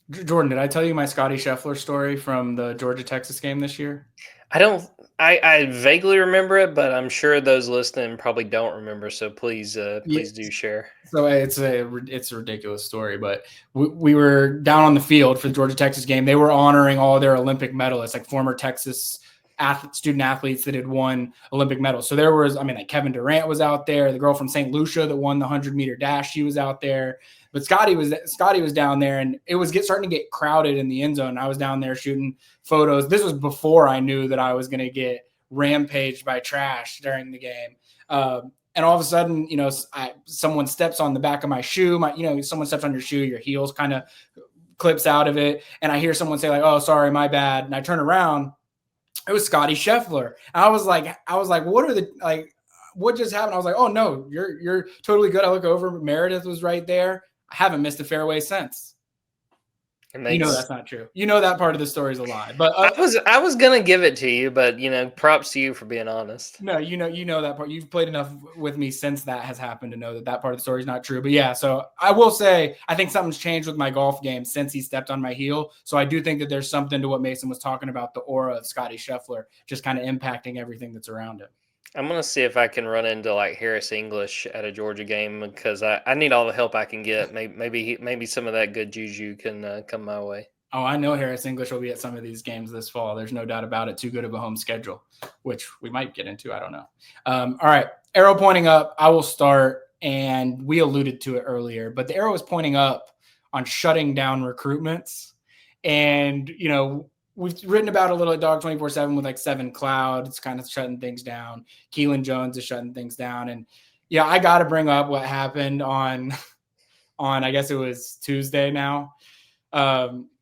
Jordan, did I tell you my Scotty Scheffler story from the Georgia-Texas game this year? I vaguely remember it, but I'm sure those listening probably don't remember. So please do share. So it's a ridiculous story, but we were down on the field for the Georgia-Texas game. They were honoring all their Olympic medalists, like former Texas student athletes that had won Olympic medals. So there was, like Kevin Durant was out there, the girl from St. Lucia that won the 100-meter dash, she was out there. But Scotty was down there, and it was starting to get crowded in the end zone. I was down there shooting photos. This was before I knew that I was going to get rampaged by trash during the game. And all of a sudden, someone steps on the back of my shoe. Someone steps on your shoe, your heels kind of clips out of it, and I hear someone say like, "Oh, sorry, my bad." And I turn around. It was Scotty Scheffler. And I was like, what are the what just happened? I was like, oh no, you're totally good. I look over, Meredith was right there. I haven't missed a fairway since. You know that's not true. You know that part of the story is a lie. But I was gonna give it to you, but props to you for being honest. No, you know that part. You've played enough with me since that has happened to know that part of the story is not true. But yeah, so I will say I think something's changed with my golf game since he stepped on my heel. So I do think that there's something to what Mason was talking about, the aura of Scotty Scheffler just kind of impacting everything that's around him. I'm gonna see if I can run into like Harris English at a Georgia game because I need all the help I can get. Maybe some of that good juju can come my way. Oh, I know Harris English will be at some of these games this fall. There's no doubt about it. Too good of a home schedule, which we might get into. I don't know. All right. Arrow pointing up. I will start. And we alluded to it earlier, but the arrow is pointing up on shutting down recruitments. And, we've written about a little at Dog 24/7 with like 7 Cloud. It's kind of shutting things down. Keelan Jones is shutting things down. And yeah, I got to bring up what happened on, I guess it was Tuesday now.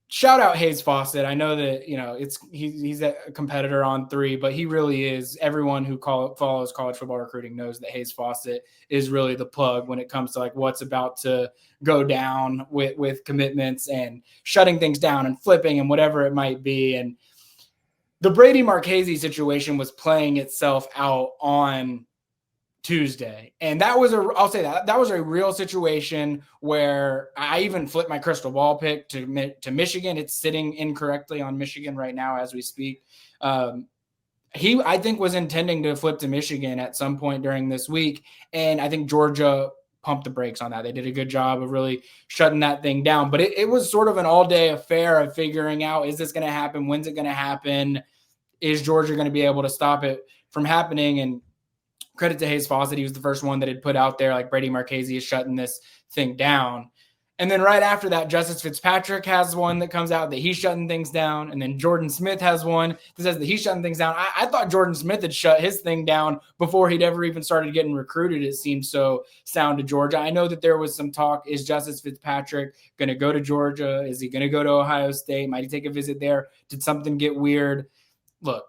Shout out Hayes Fawcett. I know that, he's a competitor on 3, but he really is. Everyone who follows college football recruiting knows that Hayes Fawcett is really the plug when it comes to like what's about to go down with commitments and shutting things down and flipping and whatever it might be. And the Brady Marchese situation was playing itself out on Tuesday. And that was that was a real situation where I even flipped my crystal ball pick to Michigan. It's sitting incorrectly on Michigan right now as we speak. He, I think, was intending to flip to Michigan at some point during this week. And I think Georgia pumped the brakes on that. They did a good job of really shutting that thing down. But it was sort of an all-day affair of figuring out, is this going to happen? When's it going to happen? Is Georgia going to be able to stop it from happening? And credit to Hayes Fawcett. He was the first one that had put out there, like, Brady Marchese is shutting this thing down. And then right after that, Justice Fitzpatrick has one that comes out that he's shutting things down. And then Jordan Smith has one that says that he's shutting things down. I thought Jordan Smith had shut his thing down before he'd ever even started getting recruited. It seemed so sound to Georgia. I know that there was some talk. Is Justice Fitzpatrick going to go to Georgia? Is he going to go to Ohio State? Might he take a visit there? Did something get weird? Look,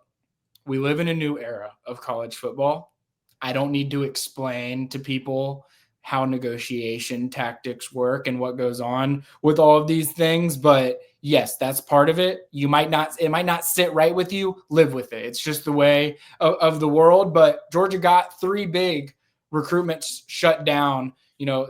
we live in a new era of college football. I don't need to explain to people how negotiation tactics work and what goes on with all of these things. But yes, that's part of it. It might not sit right with you, live with it. It's just the way of the world. But Georgia got 3 big recruitments shut down.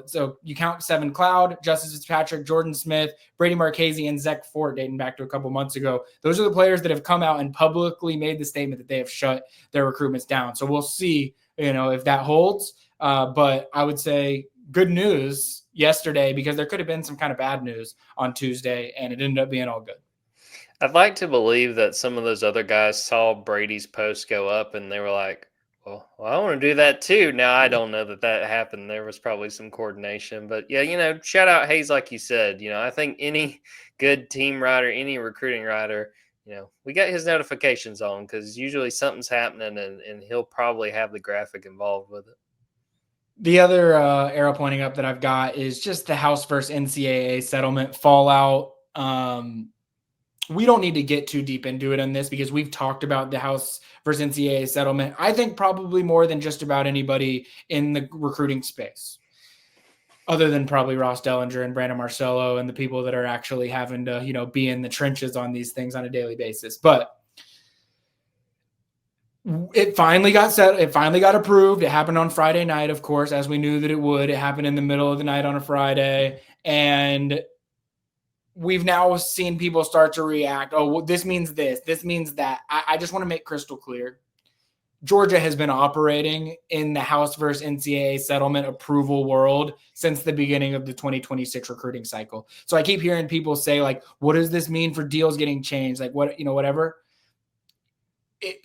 So you count 7 Cloud, Justice Fitzpatrick, Jordan Smith, Brady Marchese, and Zach Fort dating back to a couple months ago. Those are the players that have come out and publicly made the statement that they have shut their recruitments down. So we'll see, if that holds. But I would say good news yesterday, because there could have been some kind of bad news on Tuesday, and it ended up being all good. I'd like to believe that some of those other guys saw Brady's post go up and they were like, well, I want to do that too. Now, I don't know that happened. There was probably some coordination. But, yeah, shout out Hayes, like you said. I think any good team writer, any recruiting writer, we got his notifications on because usually something's happening and he'll probably have the graphic involved with it. The other arrow pointing up that I've got is just the House versus NCAA settlement fallout. We don't need to get too deep into it on this because we've talked about the House versus NCAA settlement, I think probably more than just about anybody in the recruiting space, other than probably Ross Dellinger and Brandon Marcello and the people that are actually having to, be in the trenches on these things on a daily basis. But it finally got set. It finally got approved. It happened on Friday night, of course, as we knew that it would. It happened in the middle of the night on a Friday. And we've now seen people start to react. Oh, well, this means this. This means that. I just want to make crystal clear. Georgia has been operating in the House versus NCAA settlement approval world since the beginning of the 2026 recruiting cycle. So I keep hearing people say, like, what does this mean for deals getting changed? Like, whatever.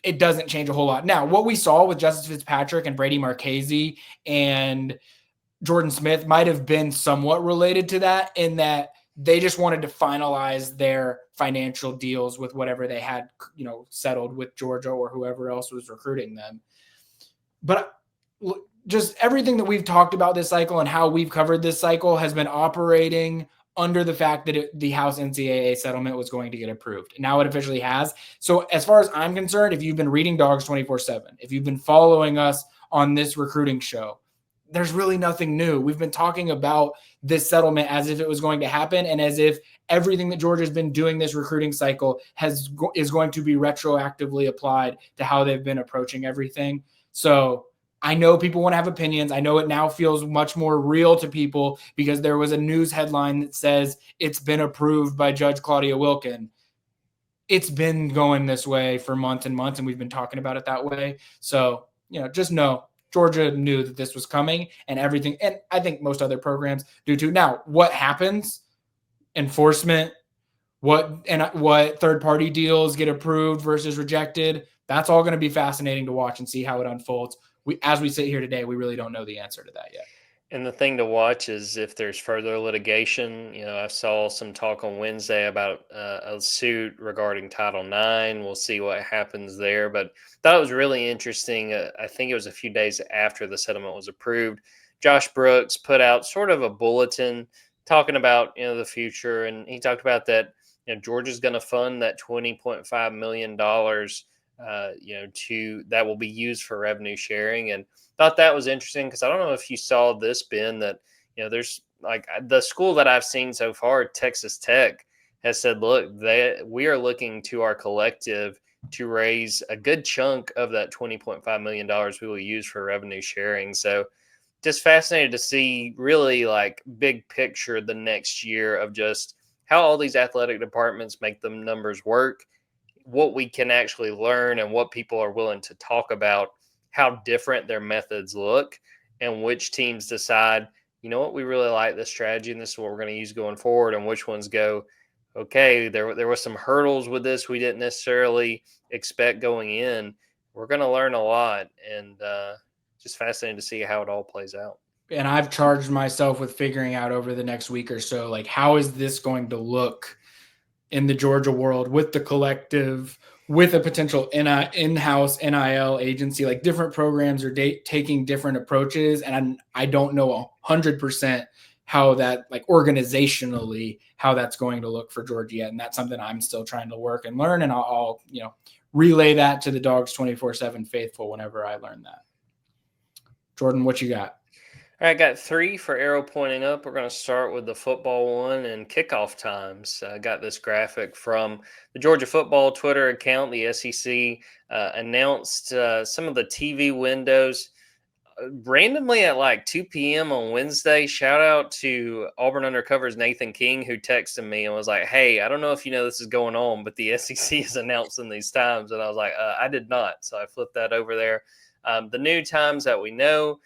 It doesn't change a whole lot. Now, what we saw with Justice Fitzpatrick and Brady Marchese and Jordan Smith might have been somewhat related to that, in that they just wanted to finalize their financial deals with whatever they had, settled with Georgia or whoever else was recruiting them. But just everything that we've talked about this cycle and how we've covered this cycle has been operating under the fact that the House NCAA settlement was going to get approved. Now it officially has. So as far as I'm concerned, if you've been reading Dogs 24/7, if you've been following us on this recruiting show. There's really nothing new. We've been talking about this settlement as if it was going to happen and as if everything that Georgia's been doing this recruiting cycle is going to be retroactively applied to how they've been approaching everything. So I know people want to have opinions. I know it now feels much more real to people because there was a news headline that says it's been approved by Judge Claudia Wilkin. It's been going this way for months and months, and we've been talking about it that way. So, just know Georgia knew that this was coming and everything. And I think most other programs do too. Now, what happens? Enforcement, what third-party deals get approved versus rejected. That's all going to be fascinating to watch and see how it unfolds. As we sit here today, we really don't know the answer to that yet. And the thing to watch is if there's further litigation. I saw some talk on Wednesday about a suit regarding Title IX. We'll see what happens there. But thought it was really interesting. I think it was a few days after the settlement was approved. Josh Brooks put out sort of a bulletin talking about the future, and he talked about that Georgia's going to fund that $20.5 million. That will be used for revenue sharing, and thought that was interesting because I don't know if you saw this, Ben, that there's like the school that I've seen so far, Texas Tech, has said, look, we are looking to our collective to raise a good chunk of that $20.5 million we will use for revenue sharing. So just fascinated to see really like big picture the next year of just how all these athletic departments make the numbers work, what we can actually learn and what people are willing to talk about, how different their methods look, and which teams decide, what, we really like this strategy and this is what we're going to use going forward, and which ones go, okay, there were some hurdles with this we didn't necessarily expect going in. We're going to learn a lot, and just fascinating to see how it all plays out. And I've charged myself with figuring out over the next week or so, like, how is this going to look in the Georgia world with the collective, with a potential in-house NIL agency? Like, different programs are taking different approaches, and I don't know 100% how that, like, organizationally, how that's going to look for Georgia yet. And that's something I'm still trying to work and learn, and I'll relay that to the Dogs 24/7 faithful whenever I learn that. Jordan, what you got? All right, I got 3 for arrow pointing up. We're going to start with the football one and kickoff times. I got this graphic from the Georgia football Twitter account. The SEC announced some of the TV windows randomly at like 2 p.m. on Wednesday. Shout out to Auburn Undercover's Nathan King, who texted me and was like, hey, I don't know if you know this is going on, but the SEC is announcing these times. And I was like, I did not. So I flipped that over there. The new times that we know,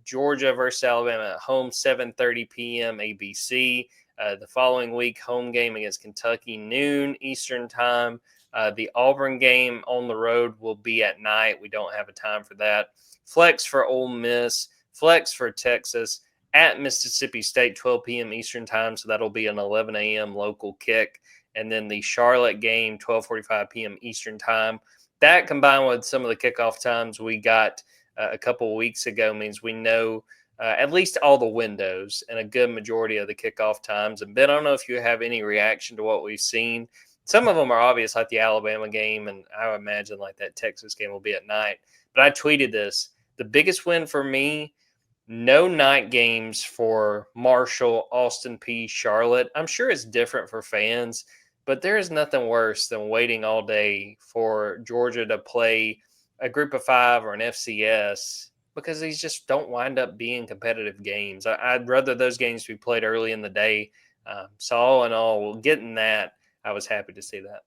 Georgia versus Alabama at home, 7:30 p.m. ABC. The following week, home game against Kentucky, noon Eastern time. The Auburn game on the road will be at night. We don't have a time for that. Flex for Ole Miss, flex for Texas, at Mississippi State, 12 p.m. Eastern time. So that'll be an 11 a.m. local kick. And then the Charlotte game, 12:45 p.m. Eastern time. That combined with some of the kickoff times we got a couple of weeks ago means we know at least all the windows and a good majority of the kickoff times. And Ben, I don't know if you have any reaction to what we've seen. Some of them are obvious, like the Alabama game, and I would imagine like that Texas game will be at night. But I tweeted this. The biggest win for me, no night games for Marshall, Austin Peay, Charlotte. I'm sure it's different for fans, but there is nothing worse than waiting all day for Georgia to play a group of 5 or an FCS, because these just don't wind up being competitive games. I'd rather those games be played early in the day. So all in all, getting that, I was happy to see that.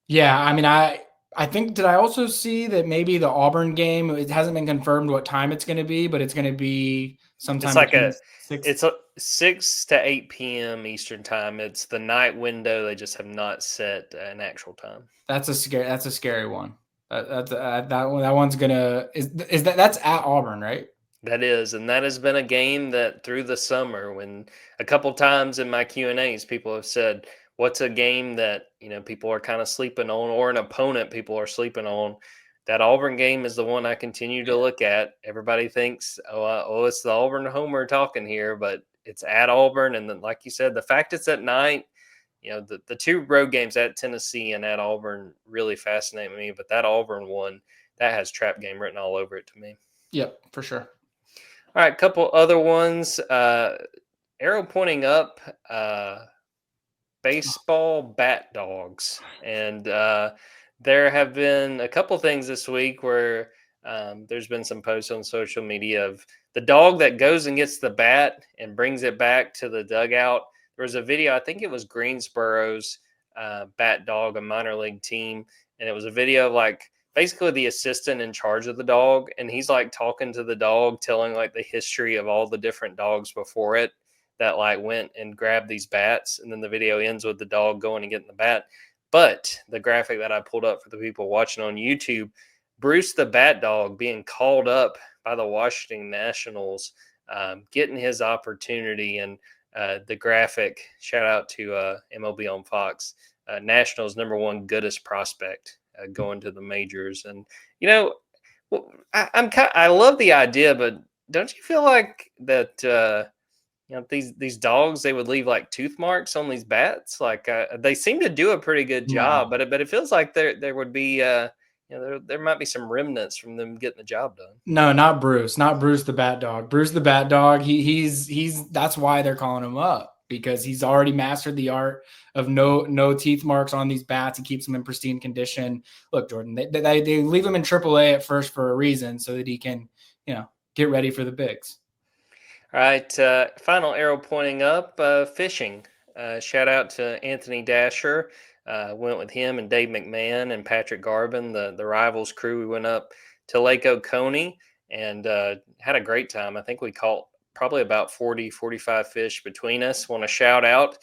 Yeah, I mean, I think, did I also see that maybe the Auburn game, it hasn't been confirmed what time it's going to be, but it's going to be sometime. It's like it's 6 to 8 p.m. Eastern time. It's the night window. They just have not set an actual time. That's a scary one. That one's gonna that's at Auburn, right? That is, and that has been a game that through the summer, when a couple times in my Q&As, people have said, what's a game that people are kind of sleeping on, or an opponent people are sleeping on? That Auburn game is the one I continue to look at. Everybody thinks, oh, it's the Auburn homer talking here, but it's at Auburn, and then, like you said, the fact it's at night. The 2 road games at Tennessee and at Auburn really fascinate me, but that Auburn one, that has trap game written all over it to me. Yep, for sure. All right, a couple other ones. Arrow pointing up, baseball bat dogs. And there have been a couple things this week where there's been some posts on social media of the dog that goes and gets the bat and brings it back to the dugout. There was a video, I think it was Greensboro's bat dog, a minor league team. And it was a video of like basically the assistant in charge of the dog. And he's like talking to the dog, telling like the history of all the different dogs before it that like went and grabbed these bats. And then the video ends with the dog going and getting the bat. But the graphic that I pulled up for the people watching on YouTube, Bruce the bat dog being called up by the Washington Nationals, getting his opportunity. And the graphic, shout out to MLB on Fox, Nationals #1 goodest prospect going to the majors. And, you know, I love the idea, but don't you feel like that, you know, these dogs, they would leave like tooth marks on these bats. Like they seem to do a pretty good job, but it feels like there would be, you know, there might be some remnants from them getting the job done. No, not Bruce the bat dog. Bruce the bat dog. He's that's why they're calling him up, because he's already mastered the art of no teeth marks on these bats. He keeps them in pristine condition. Look, Jordan, they leave him in AAA at first for a reason, so that he can, you know, get ready for the bigs. All right, final arrow pointing up, fishing. Shout out to Anthony Dasher. Went with him and Dave McMahon and Patrick Garvin, the Rivals crew. We went up to Lake Oconee and had a great time. I think we caught probably about 40, 45 fish between us. Want to shout out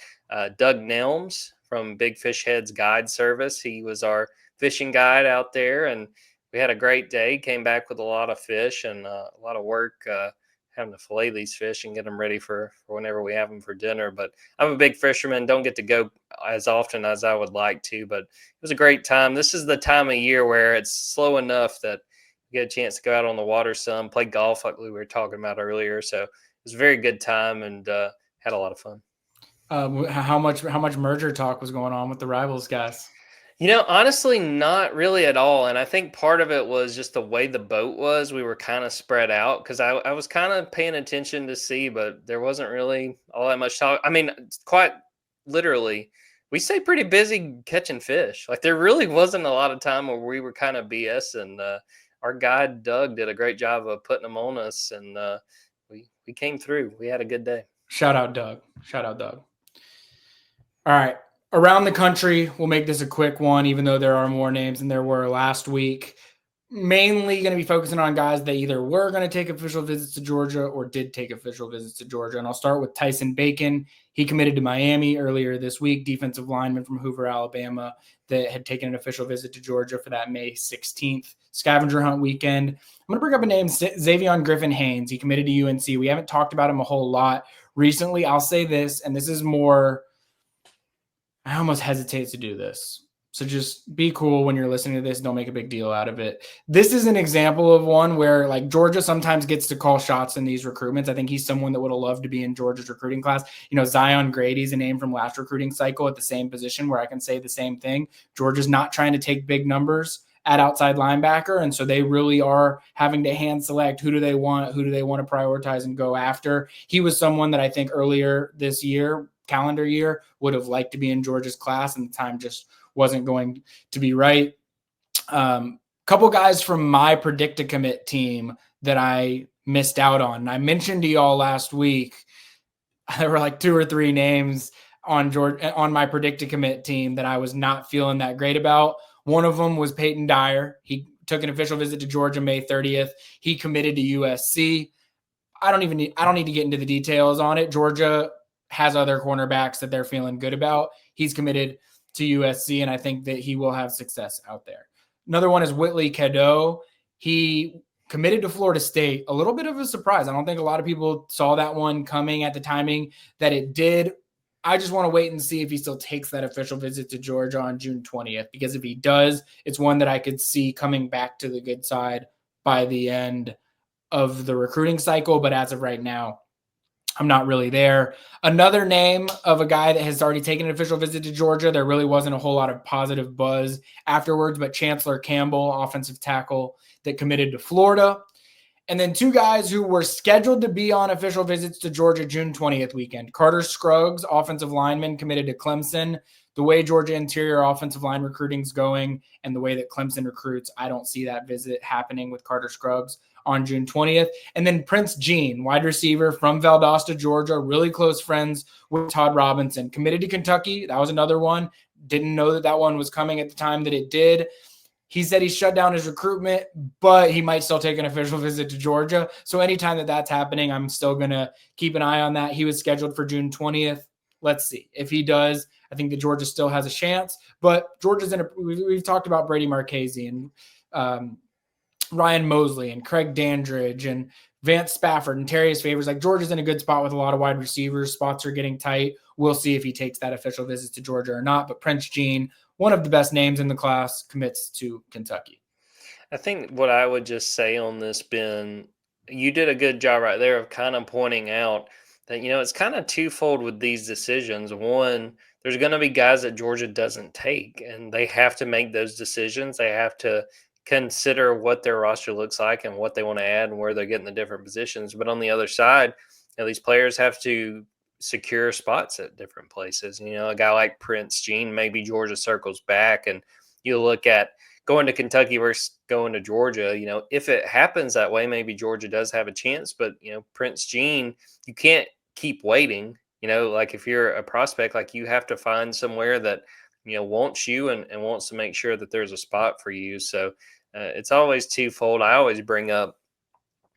Doug Nelms from Big Fish Heads Guide Service. He was our fishing guide out there, and we had a great day. Came back with a lot of fish and a lot of work having to fillet these fish and get them ready for whenever we have them for dinner. But I'm a big fisherman. Don't get to go as often as I would like to, but it was a great time. This is the time of year where it's slow enough that you get a chance to go out on the water some, play golf like we were talking about earlier. So it was a very good time and had a lot of fun. How much merger talk was going on with the Rivals guys? You know, honestly, not really at all. And I think part of it was just the way the boat was. We were kind of spread out because I was kind of paying attention to see, but there wasn't really all that much talk. I mean, quite literally, we stayed pretty busy catching fish. Like there really wasn't a lot of time where we were kind of BS. And our guide, Doug, did a great job of putting them on us. And we came through. We had a good day. Shout out, Doug. All right. Around the country, we'll make this a quick one, even though there are more names than there were last week. Mainly going to be focusing on guys that either were going to take official visits to Georgia or did take official visits to Georgia. And I'll start with Tyson Bacon. He committed to Miami earlier this week, defensive lineman from Hoover, Alabama, that had taken an official visit to Georgia for that May 16th scavenger hunt weekend. I'm going to bring up a name, Xavion Griffin-Haynes. He committed to UNC. We haven't talked about him a whole lot recently. I'll say this, and this is more – I almost hesitate to do this. So just be cool when you're listening to this. Don't make a big deal out of it. This is an example of one where like Georgia sometimes gets to call shots in these recruitments. I think he's someone that would have loved to be in Georgia's recruiting class. You know, Zion Grady's a name from last recruiting cycle at the same position where I can say the same thing. Georgia's not trying to take big numbers at outside linebacker. And so they really are having to hand select who do they want to prioritize and go after. He was someone that I think earlier this year, calendar year, would have liked to be in Georgia's class, and the time just wasn't going to be right. Couple guys from my predict-to-commit team that I missed out on. And I mentioned to y'all last week, there were like 2 or 3 names on my predict-to-commit team that I was not feeling that great about. One of them was Peyton Dyer. He took an official visit to Georgia May 30th. He committed to USC. I don't need to get into the details on it. Georgia has other cornerbacks that they're feeling good about. He's committed to USC, and I think that he will have success out there. Another one is Whitley Cadeau. He committed to Florida State. A little bit of a surprise. I don't think a lot of people saw that one coming at the timing that it did. I just want to wait and see if he still takes that official visit to Georgia on June 20th, because if he does, it's one that I could see coming back to the good side by the end of the recruiting cycle. But as of right now, I'm not really there. Another name of a guy that has already taken an official visit to Georgia. There really wasn't a whole lot of positive buzz afterwards, but Chancellor Campbell, offensive tackle that committed to Florida. And then two guys who were scheduled to be on official visits to Georgia June 20th weekend. Carter Scruggs, offensive lineman, committed to Clemson. The way Georgia interior offensive line recruiting is going and the way that Clemson recruits, I don't see that visit happening with Carter Scruggs on June 20th. And then Prince Jean, wide receiver from Valdosta, Georgia, really close friends with Todd Robinson, committed to Kentucky. That was another one. Didn't know that one was coming at the time that it did. He said he shut down his recruitment, but he might still take an official visit to Georgia. So anytime that that's happening, I'm still going to keep an eye on that. He was scheduled for June 20th. Let's see. If he does, I think that Georgia still has a chance. But Georgia's we've talked about Brady Marchese and Ryan Mosley and Craig Dandridge and Vance Spafford and Terrius Favors. Like, Georgia's in a good spot with a lot of wide receivers. Spots are getting tight. We'll see if he takes that official visit to Georgia or not. But Prince Jean, one of the best names in the class, commits to Kentucky. I think what I would just say on this, Ben, you did a good job right there of kind of pointing out that, it's kind of twofold with these decisions. One, there's going to be guys that Georgia doesn't take, and they have to make those decisions. They have to consider what their roster looks like and what they want to add and where they're getting the different positions. But on the other side, these players have to secure spots at different places. A guy like Prince Jean, maybe Georgia circles back, and you look at going to Kentucky versus going to Georgia. If it happens that way, maybe Georgia does have a chance. But Prince Jean, you can't keep waiting. Like, if you're a prospect, like, you have to find somewhere that wants you and wants to make sure that there's a spot for you. So it's always twofold. I always bring up,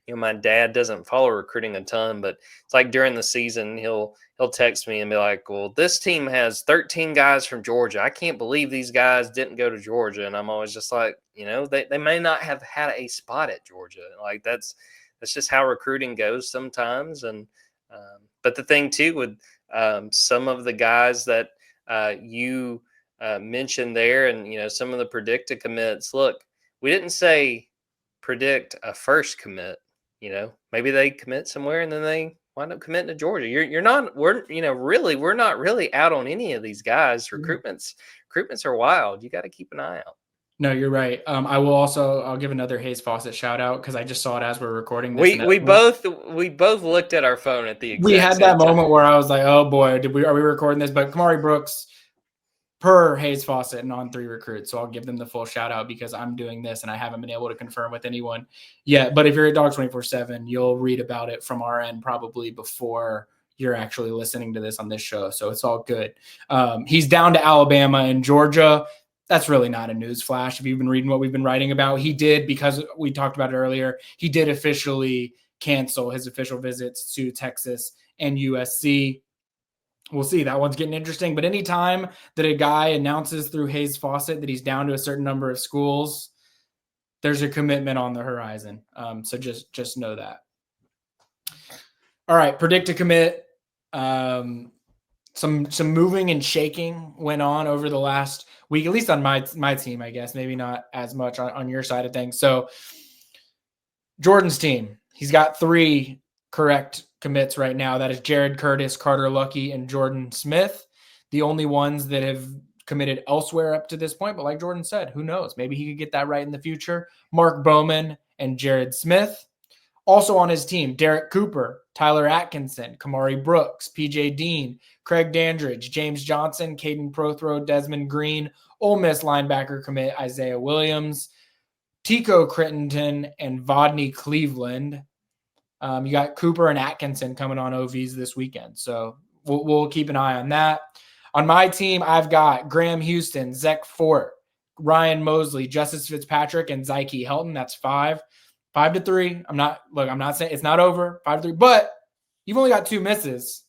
my dad doesn't follow recruiting a ton, but it's like during the season, he'll text me and be like, well, this team has 13 guys from Georgia. I can't believe these guys didn't go to Georgia. And I'm always just like, they may not have had a spot at Georgia. Like, that's just how recruiting goes sometimes. And but the thing too with some of the guys that you mentioned there, and some of the predicted commits. Look, we didn't say predict a first commit. Maybe they commit somewhere and then they wind up committing to Georgia. We're not really out on any of these guys. Recruitments are wild. You got to keep an eye out. No, you're right. I'll give another Hayes Fawcett shout out because I just saw it as we're recording this. We both looked at our phone at the exact we had same that time. moment where I was like, oh boy, are we recording this? But Kamari Brooks per Hayes Fawcett and on 3 recruits. So I'll give them the full shout out because I'm doing this and I haven't been able to confirm with anyone yet. But if you're at Dogs 24/7, you'll read about it from our end probably before you're actually listening to this on this show. So it's all good. He's down to Alabama and Georgia. That's really not a news flash. If you've been reading what we've been writing about, he did, because we talked about it earlier, he did officially cancel his official visits to Texas and USC. We'll see. That one's getting interesting. But anytime that a guy announces through Hayes Fawcett that he's down to a certain number of schools, there's a commitment on the horizon. So just know that. All right, predict to commit. Some moving and shaking went on over the last week, at least on my team, I guess. Maybe not as much on your side of things. So Jordan's team, he's got 3 correct commits right now. That is Jared Curtis, Carter Lucky, and Jordan Smith. The only ones that have committed elsewhere up to this point. But like Jordan said, who knows? Maybe he could get that right in the future. Mark Bowman and Jared Smith. Also on his team, Derek Cooper, Tyler Atkinson, Kamari Brooks, PJ Dean, Craig Dandridge, James Johnson, Caden Prothrow, Desmond Green, Ole Miss linebacker commit Isaiah Williams, Tico Crittenton, and Vodney Cleveland. You got Cooper and Atkinson coming on OVs this weekend. So we'll keep an eye on that. On my team, I've got Graham Houston, Zach Fort, Ryan Mosley, Justice Fitzpatrick, and Zykie Helton. That's 5. 5-3. I'm not saying it's not over. 5-3, but you've only got 2 misses.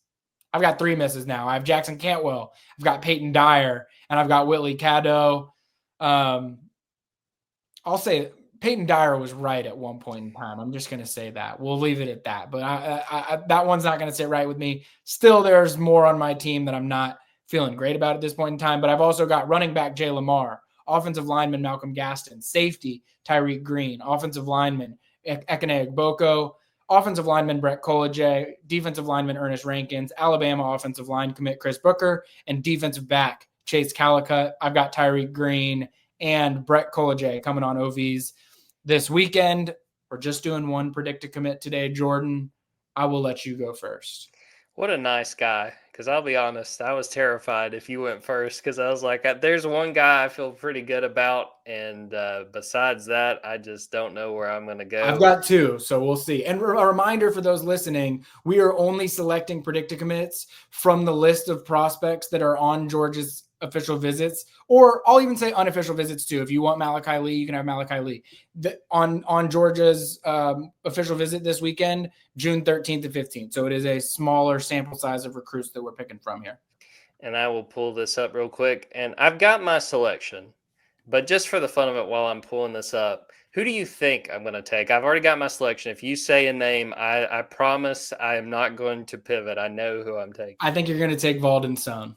I've got 3 misses now. I have Jackson Cantwell. I've got Peyton Dyer, and I've got Whitley Caddo. I'll say Peyton Dyer was right at one point in time. I'm just going to say that. We'll leave it at that. But I that one's not going to sit right with me. Still, there's more on my team that I'm not feeling great about at this point in time. But I've also got running back Jay Lamar, offensive lineman Malcolm Gaston, safety Tyreek Green, offensive lineman Ekene Egboko, offensive lineman Brett Kolajay, defensive lineman Ernest Rankins, Alabama offensive line commit Chris Booker, and defensive back Chase Calicut. I've got Tyreek Green and Brett Kolajay coming on OVs this weekend. We're just doing one predicted commit today, Jordan. I will let you go first. What a nice guy. Because I'll be honest, I was terrified if you went first because I was like, there's one guy I feel pretty good about. And besides that, I just don't know where I'm going to go. I've got two, so we'll see. And a reminder for those listening, we are only selecting predicted commits from the list of prospects that are on Georgia's official visits, or I'll even say unofficial visits too. If you want Malachi Lee, you can have Malachi Lee. On Georgia's official visit this weekend, June 13th to 15th. So it is a smaller sample size of recruits that we're picking from here. And I will pull this up real quick. And I've got my selection, but just for the fun of it while I'm pulling this up, who do you think I'm going to take? I've already got my selection. If you say a name, I promise I am not going to pivot. I know who I'm taking. I think you're going to take Valdon Sohn.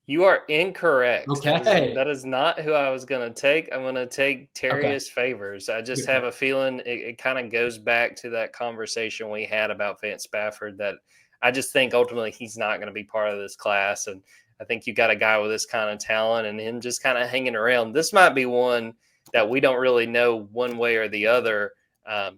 You are incorrect. Okay. That is not who I was going to take. I'm going to take Terrius Favors. I just have a feeling it kind of goes back to that conversation we had about Vance Spafford, that I just think ultimately he's not going to be part of this class. And I think you got a guy with this kind of talent and him just kind of hanging around. This might be one that we don't really know one way or the other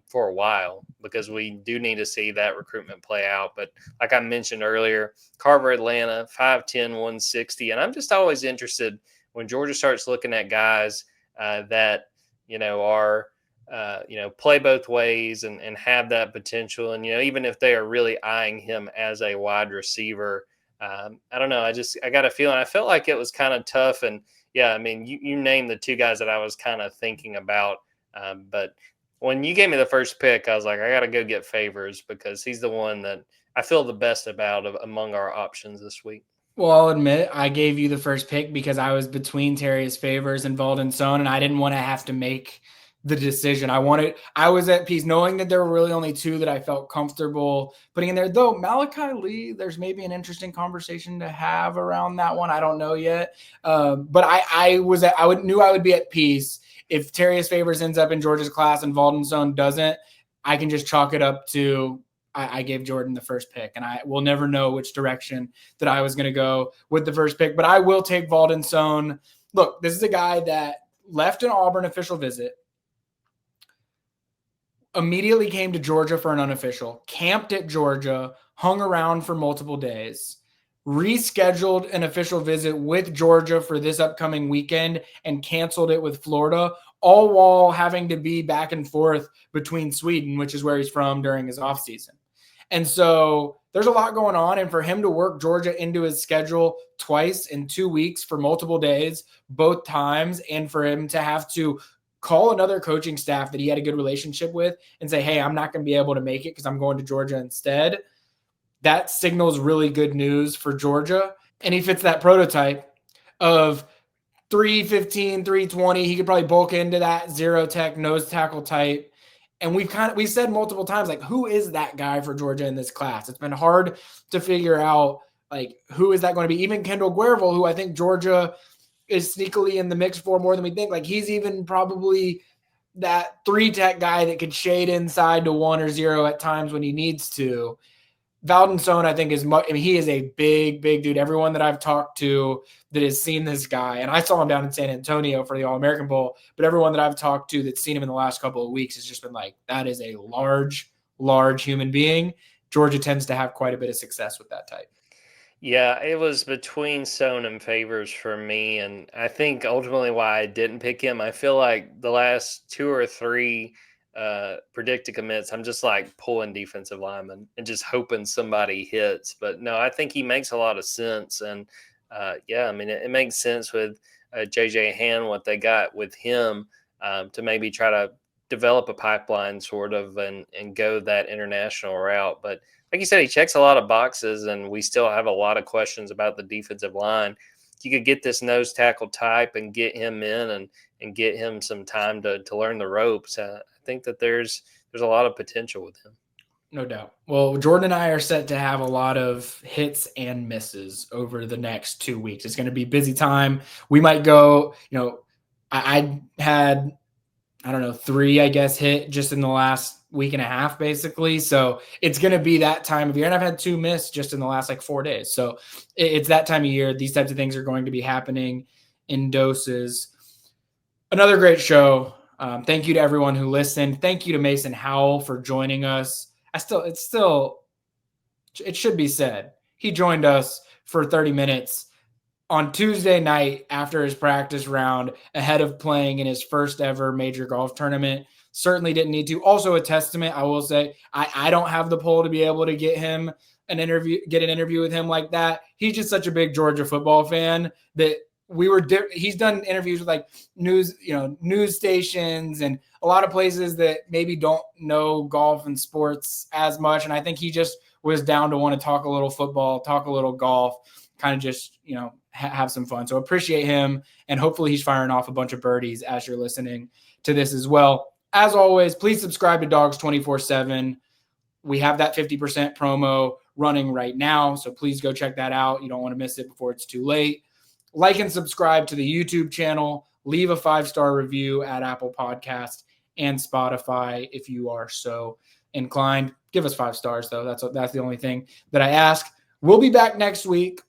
for a while, because we do need to see that recruitment play out. But like I mentioned earlier, Carver, Atlanta, 5'10", 160. And I'm just always interested when Georgia starts looking at guys that, are, play both ways and have that potential. And, even if they are really eyeing him as a wide receiver, I don't know. I got a feeling. I felt like it was kind of tough. And yeah, I mean, you named the two guys that I was kind of thinking about. But when you gave me the first pick, I was like, I got to go get Favors because he's the one that I feel the best about among our options this week. Well, I'll admit I gave you the first pick because I was between Terrius Favors and Valdon Sohn, and I didn't want to have to make the decision. I was at peace knowing that there were really only two that I felt comfortable putting in there. Though Malachi Lee, there's maybe an interesting conversation to have around that one. I don't know yet. But I knew I would be at peace. If Terrius Favors ends up in Georgia's class and Valdon Sohn doesn't, I can just chalk it up to I gave Jordan the first pick, and I will never know which direction that I was going to go with the first pick. But I will take Valdon Sohn. Look, this is a guy that left an Auburn official visit, immediately came to Georgia for an unofficial, camped at Georgia, hung around for multiple days, rescheduled an official visit with Georgia for this upcoming weekend and canceled it with Florida, all while having to be back and forth between Sweden, which is where he's from, during his offseason. And so there's a lot going on. And for him to work Georgia into his schedule twice in 2 weeks for multiple days, both times, and for him to have to call another coaching staff that he had a good relationship with and say, hey, I'm not going to be able to make it because I'm going to Georgia instead, that signals really good news for Georgia. And he fits that prototype of 315, 320. He could probably bulk into that zero tech nose tackle type. And we've said multiple times, like, who is that guy for Georgia in this class? It's been hard to figure out, like, who is that going to be? Even Kendall Guerville, who I think Georgia is sneakily in the mix for more than we think. Like, he's even probably that 3-tech guy that could shade inside to 1 or 0 at times when he needs to. Valdon Sohn, I think, he is a big, big dude. Everyone that I've talked to that has seen this guy, and I saw him down in San Antonio for the All-American Bowl, but everyone that I've talked to that's seen him in the last couple of weeks has just been like, that is a large, large human being. Georgia tends to have quite a bit of success with that type. Yeah, it was between Sohn and Favors for me, and I think ultimately why I didn't pick him, I feel like the last 2 or 3 predicted commits, I'm just like pulling defensive linemen and just hoping somebody hits. But no, I think he makes a lot of sense. And yeah, I mean, it makes sense with JJ Hand, what they got with him to maybe try to develop a pipeline sort of and go that international route. But like you said, he checks a lot of boxes and we still have a lot of questions about the defensive line. You could get this nose tackle type and get him in and get him some time to learn the ropes. I think that there's a lot of potential with him. No doubt. Well, Jordan and I are set to have a lot of hits and misses over the next 2 weeks. It's going to be busy time. We might go, I had, 3, I guess, hit just in the last week and a half, basically. So it's going to be that time of year. And I've had 2 miss just in the last 4 days. So it's that time of year. These types of things are going to be happening in doses. Another great show. Thank you to everyone who listened. Thank you to Mason Howell for joining us. It should be said, he joined us for 30 minutes on Tuesday night after his practice round, ahead of playing in his first ever major golf tournament. Certainly didn't need to. Also a testament, I will say, I don't have the pull to be able to get him an interview with him like that. He's just such a big Georgia football fan that he's done interviews with news stations and a lot of places that maybe don't know golf and sports as much. And I think he just was down to want to talk a little football, talk a little golf, kind of just, have some fun. So appreciate him. And hopefully he's firing off a bunch of birdies as you're listening to this as well. As always, please subscribe to Dogs 24/7. We have that 50% promo running right now. So please go check that out. You don't want to miss it before it's too late. Like and subscribe to the YouTube channel. Leave a 5-star review at Apple Podcast and Spotify if you are so inclined. Give us 5 stars, though. That's the only thing that I ask. We'll be back next week.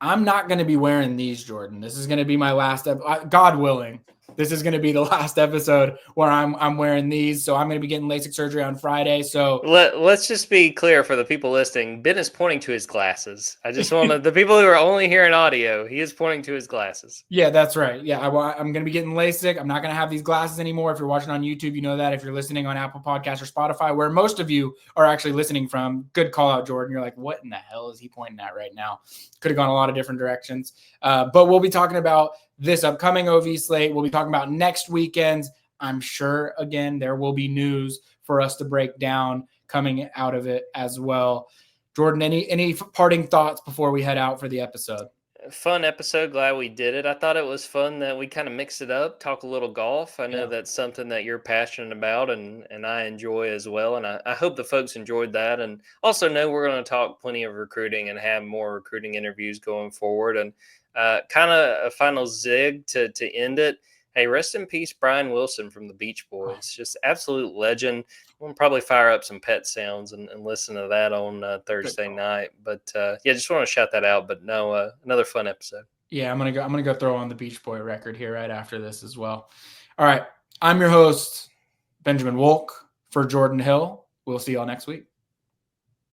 I'm not going to be wearing these, Jordan. This is going to be my last God willing. This is going to be the last episode where I'm wearing these. So I'm going to be getting LASIK surgery on Friday. So let's just be clear for the people listening. Ben is pointing to his glasses. I just want the people who are only hearing audio, he is pointing to his glasses. Yeah, that's right. Yeah, I'm going to be getting LASIK. I'm not going to have these glasses anymore. If you're watching on YouTube, you know that. If you're listening on Apple Podcasts or Spotify, where most of you are actually listening from, good call out, Jordan. You're like, what in the hell is he pointing at right now? Could have gone a lot of different directions. But we'll be talking about this upcoming OV slate. We'll be talking about next weekend's. I'm sure, again, there will be news for us to break down coming out of it as well. Jordan, any parting thoughts before we head out for the episode? Fun episode. Glad we did it. I thought it was fun that we kind of mix it up, talk a little golf. I know that's something that you're passionate about and I enjoy as well. And I hope the folks enjoyed that. And also know we're going to talk plenty of recruiting and have more recruiting interviews going forward. And kind of a final zig to end it. Hey, rest in peace, Brian Wilson from the Beach Boys. Just absolute legend. We'll probably fire up some pet sounds and listen to that on Thursday night. But just want to shout that out. But no, another fun episode. Yeah, I'm gonna go throw on the Beach Boy record here right after this as well. All right, I'm your host, Benjamin Wolk, for Jordan Hill. We'll see y'all next week.